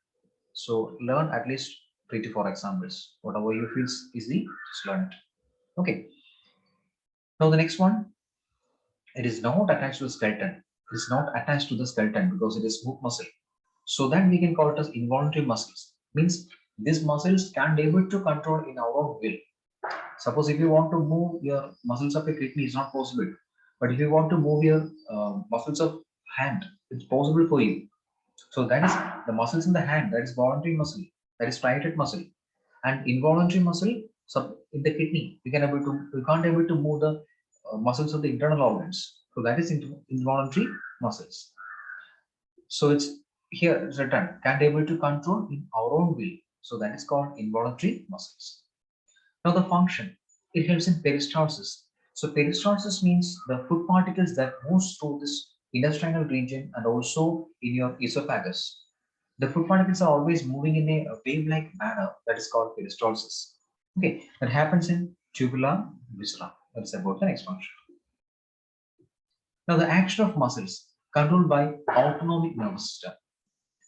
So learn at least 3 to 4 examples. Whatever you feel is easy, just learn it. Okay. Now the next one, it is not attached to the skeleton. It is not attached to the skeleton because it is smooth muscle. So then we can call it as involuntary muscles. Means these muscles can't able to control in our own will. Suppose if you want to move your muscles of a kidney, it's not possible. But if you want to move your muscles of hand, it's possible for you. So that is the muscles in the hand, that is voluntary muscle, that is striated muscle, and involuntary muscle. So in the kidney, we can't able to move the muscles of the internal organs. So that is involuntary muscles. So it's here it's written can't able to control in our own will. So that is called involuntary muscles. Now the function, it helps in peristalsis. So peristalsis means the food particles that moves through this intestinal region and also in your esophagus. The food particles are always moving in a wave-like manner. That is called peristalsis. Okay, that happens in tubular viscera. That's about the next function. Now the action of muscles controlled by autonomic nervous system.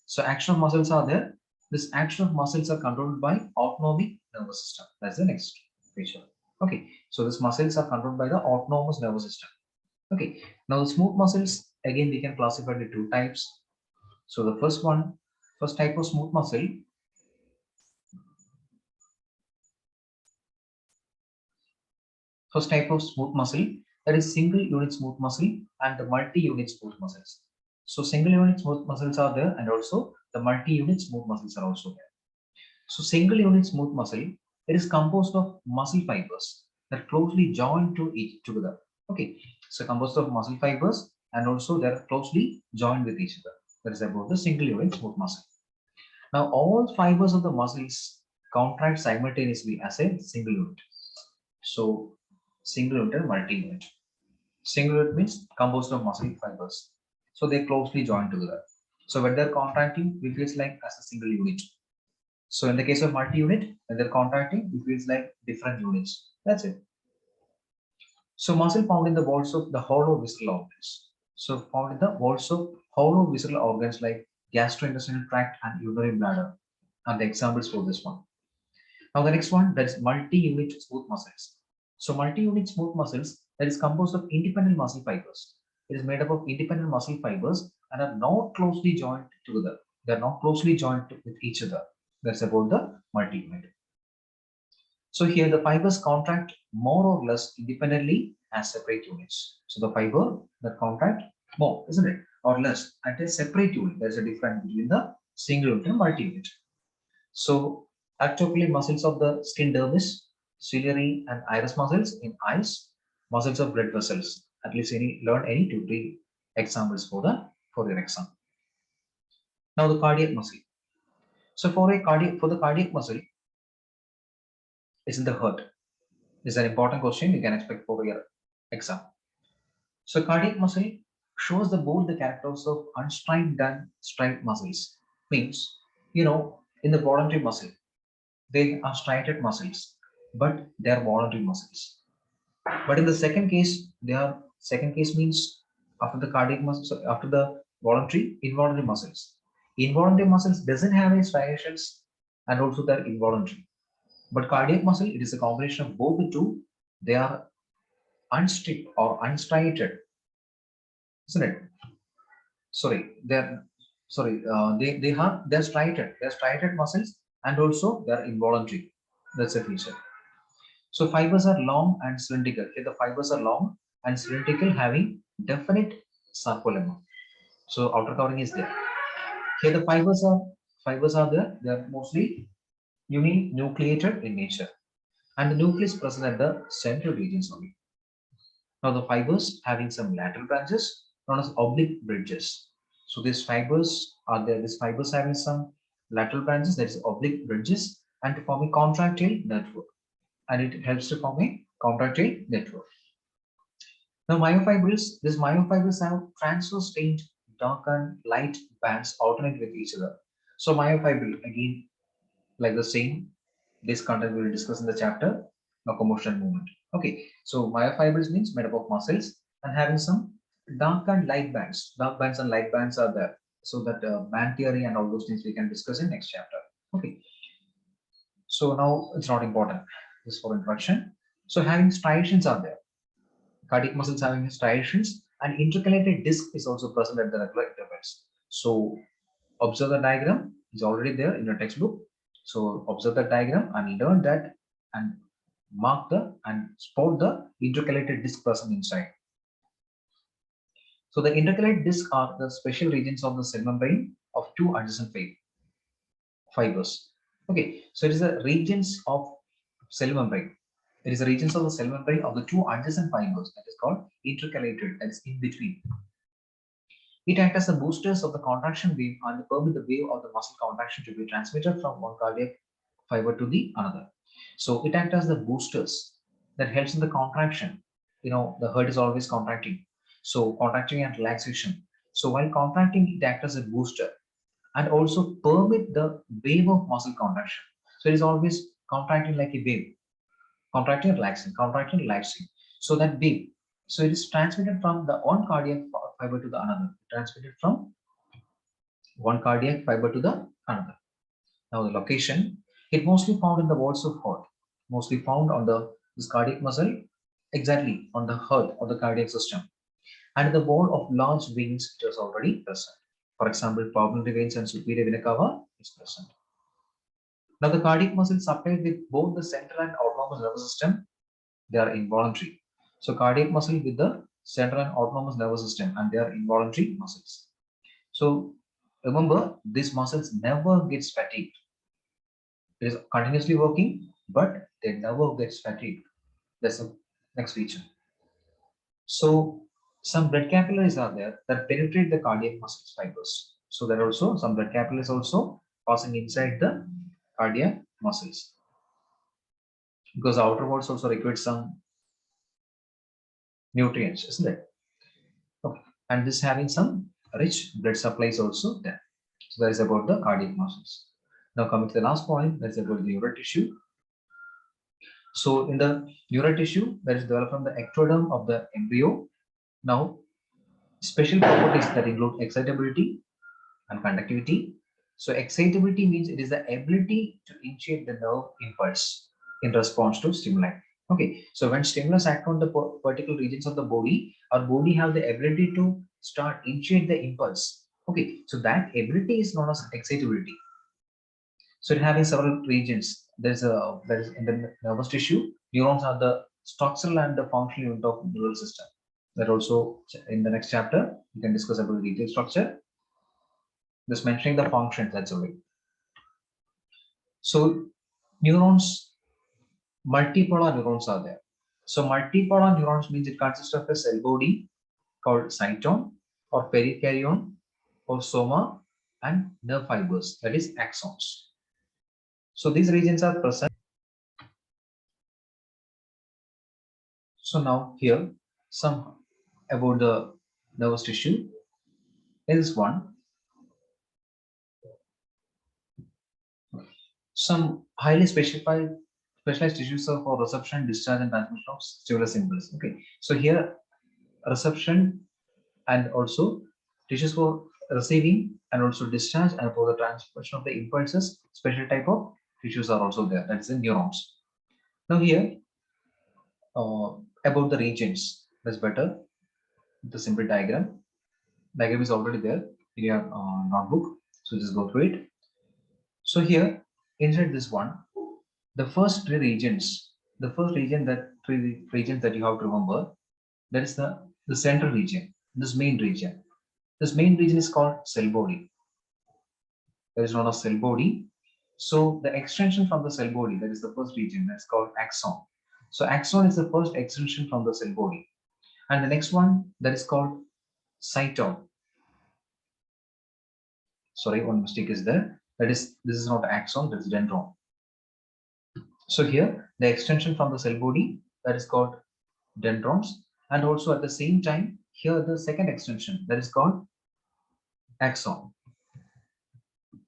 So action of muscles are there. This action of muscles are controlled by autonomic nervous system. That's the next feature. Okay, so these muscles are controlled by the autonomous nervous system. Okay, now the smooth muscles, again we can classify the two types. So the first type of smooth muscle, that is single unit smooth muscle and the multi-unit smooth muscles. So single unit smooth muscles are there and also the multi-unit smooth muscles are also there. So single unit smooth muscle, it is composed of muscle fibers that closely join to each together. Okay, so composed of muscle fibers and also they are closely joined with each other. That is about the single unit smooth muscle. Now all fibers of the muscles contract simultaneously as a single unit. So single unit and multi-unit. Single unit means composed of muscle fibers. So they closely join together. So when they're contracting, it feels like as a single unit. So in the case of multi-unit, when they're contracting, it feels like different units. That's it. So muscle found in the walls of the hollow visceral organs. So found in the walls of hollow visceral organs like gastrointestinal tract and urinary bladder are the examples for this one. Now the next one, that is multi-unit smooth muscles. So multi-unit smooth muscles, that is composed of independent muscle fibers. It is made up of independent muscle fibers and are not closely joined together. They are not closely joined with each other. That's about the multi-unit. So here the fibers contract more or less independently as separate units. So the fiber that contract more, isn't it? Or less at a separate unit. There's a difference between the single unit and multi-unit. So actophilia muscles of the skin dermis, ciliary and iris muscles in eyes, muscles of blood vessels. At least learn any 2 3 examples for your exam. Now the cardiac muscle. So for the cardiac muscle, is in the heart. This is an important question you can expect for your exam. So cardiac muscle shows both the characters of unstriped and striped muscles. Means, in the voluntary muscle, they are striated muscles, but they are voluntary muscles. But in the second case means after the cardiac muscle, so after the involuntary muscles. Involuntary muscles doesn't have any striations and also they're involuntary. But cardiac muscle, it is a combination of both the two. They are unstripped or unstriated, isn't it? They're striated. They're striated muscles and also they're involuntary. That's a feature. So fibers are long and cylindrical. Here the fibers are long and cylindrical, having definite sarcolemma. So outer covering is there. Here the fibers are there. They are mostly uninucleated in nature, and the nucleus present at the central regions only. Now the fibers having some lateral branches known as oblique bridges. So these fibers are there. These fibers having some lateral branches, that is oblique bridges, and to form a contractile network. And it helps to form a contractile network. Now myofibrils, these myofibrils have transverse faint dark and light bands alternate with each other. So myofibril again like the same, this content we will discuss in the chapter locomotion movement. Okay, so myofibrils means made up of muscles and having some dark and light bands. Dark bands and light bands are there. So that band theory and all those things we can discuss in next chapter. Okay, so now it's not important. This is for introduction. So having striations are there. Cardiac muscles having striations and intercalated disc is also present at the regular intervals. So observe the diagram, it's already there in your textbook. So observe the diagram and learn that and mark the and spot the intercalated disc present inside. So the intercalated disc are the special regions of the cell membrane of two adjacent fibers. Okay, so it is the regions of cell membrane. It is the regions of the cell membrane of the two adjacent fibers that is called intercalated, that is in between. It acts as the boosters of the contraction wave and permit the wave of the muscle contraction to be transmitted from one cardiac fiber to the another. So it acts as the boosters that helps in the contraction. You know, the heart is always contracting. So contracting and relaxation. So while contracting, it acts as a booster and also permit the wave of muscle contraction. So it is always contracting like a wave, contracting, relaxing. So that wave, so it is transmitted from the one cardiac fiber to the another, transmitted from one cardiac fiber to the another. Now the location, it mostly found in the walls of heart, mostly found on this cardiac muscle, exactly on the heart of the cardiac system, and the wall of large veins it is already present. For example, pulmonary veins and superior vena cava is present. Now the cardiac muscles supplied with both the central and autonomous nervous system, they are involuntary. So cardiac muscle with the central and autonomous nervous system, and they are involuntary muscles. So remember, these muscles never gets fatigued. It is continuously working, but they never gets fatigued. That's the next feature. So some blood capillaries are there that penetrate the cardiac muscle fibers. So there are also some blood capillaries also passing inside the cardiac muscles, because the outer walls also require some nutrients, isn't it? Okay. And this having some rich blood supplies also there. So that is about the cardiac muscles. Now coming to the last point, that is about the neural tissue. So in the neural tissue that is developed from the ectoderm of the embryo. Now special properties that include excitability and conductivity. So excitability means it is the ability to initiate the nerve impulse in response to stimuli. Okay, so when stimulus act on the particular regions of the body, our body have the ability to start initiate the impulse. Okay, so that ability is known as excitability. So it having several regions. There is in the nervous tissue. Neurons are the structural and the functional unit of neural system. That also in the next chapter we can discuss about the detailed structure. Just mentioning the functions, that's all. So neurons, multipolar neurons are there. So multipolar neurons means it consists of a cell body called cytone or perikaryon or soma and nerve fibers, that is axons. So these regions are present. So now here some about the nervous tissue. Here is one. Some highly specialized tissues are for reception, discharge, and transmission of stimulus impulse. Okay, so here reception and also tissues for receiving and also discharge and for the transmission of the impulses. Special type of tissues are also there. That is the neurons. Now here about the regions. That's better. The simple diagram. Diagram is already there in your notebook. So just go through it. So here inside this one, the first three regions, three regions that you have to remember, that is the central region, this main region. This main region is called cell body. That is known as cell body. So the extension from the cell body, that is the first region, that's called axon. So axon is the first extension from the cell body. And the next one, that is called cytosol. Sorry, one mistake is there. That is, this is not axon, that is dendron. So here, the extension from the cell body, that is called dendrons. And also at the same time, here the second extension, that is called axon.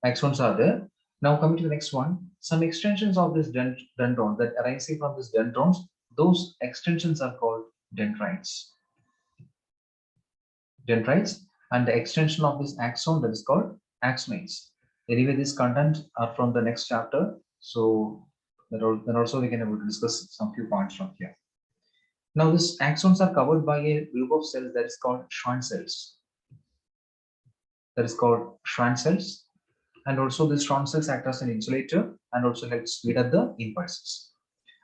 Axons are there. Now coming to the next one, some extensions of this dendron that arising from this dendrons, those extensions are called dendrites. Dendrites, and the extension of this axon, that is called axonates. Anyway, this content are from the next chapter, so then also we can able to discuss some few points from here. Now these axons are covered by a group of cells that is called Schwann cells. That is called Schwann cells. And also these Schwann cells act as an insulator and also helps speed up the impulses.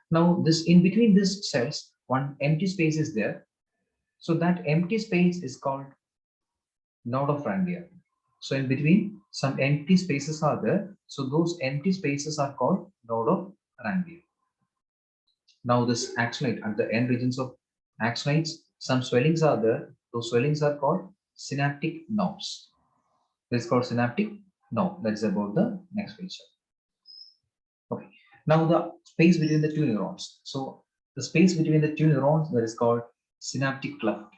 Now this in between these cells, one empty space is there. So that empty space is called node of Ranvier. So in between some empty spaces are there. So those empty spaces are called node of Ranvier. Now this axonate at the end regions of axonates, some swellings are there. Those swellings are called synaptic nodes. This is called synaptic node. That is about the next feature. Okay. Now the space between the two neurons. So the space between the two neurons, that is called synaptic cleft.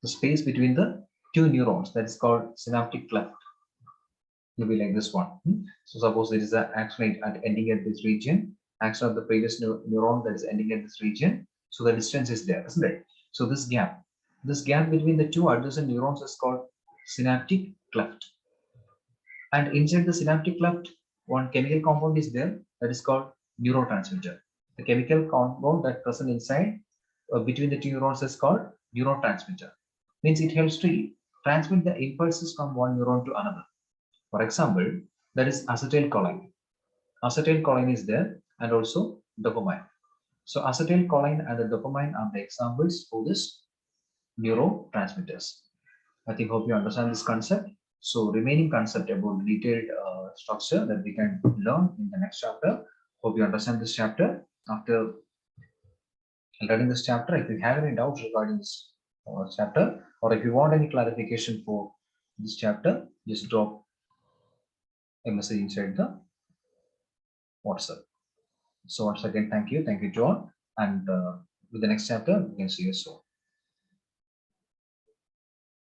The space between the two neurons, that is called synaptic cleft. It will be like this one. So suppose there is an axonate at ending at this region, axon of the previous neuron that is ending at this region. So the distance is there, isn't it? So this gap between the two adjacent neurons is called synaptic cleft. And inside the synaptic cleft, one chemical compound is there that is called neurotransmitter. The chemical compound that present inside between the two neurons is called neurotransmitter. Means it helps to transmit the impulses from one neuron to another. For example, that is acetylcholine. Acetylcholine is there and also dopamine. So acetylcholine and the dopamine are the examples for this neurotransmitters. I think hope you understand this concept. So remaining concept about detailed structure that we can learn in the next chapter. Hope you understand this chapter. After learning this chapter, if you have any doubts regarding this chapter, or if you want any clarification for this chapter, just drop a message inside the WhatsApp. So once again, thank you to all, and with the next chapter, we can see you soon.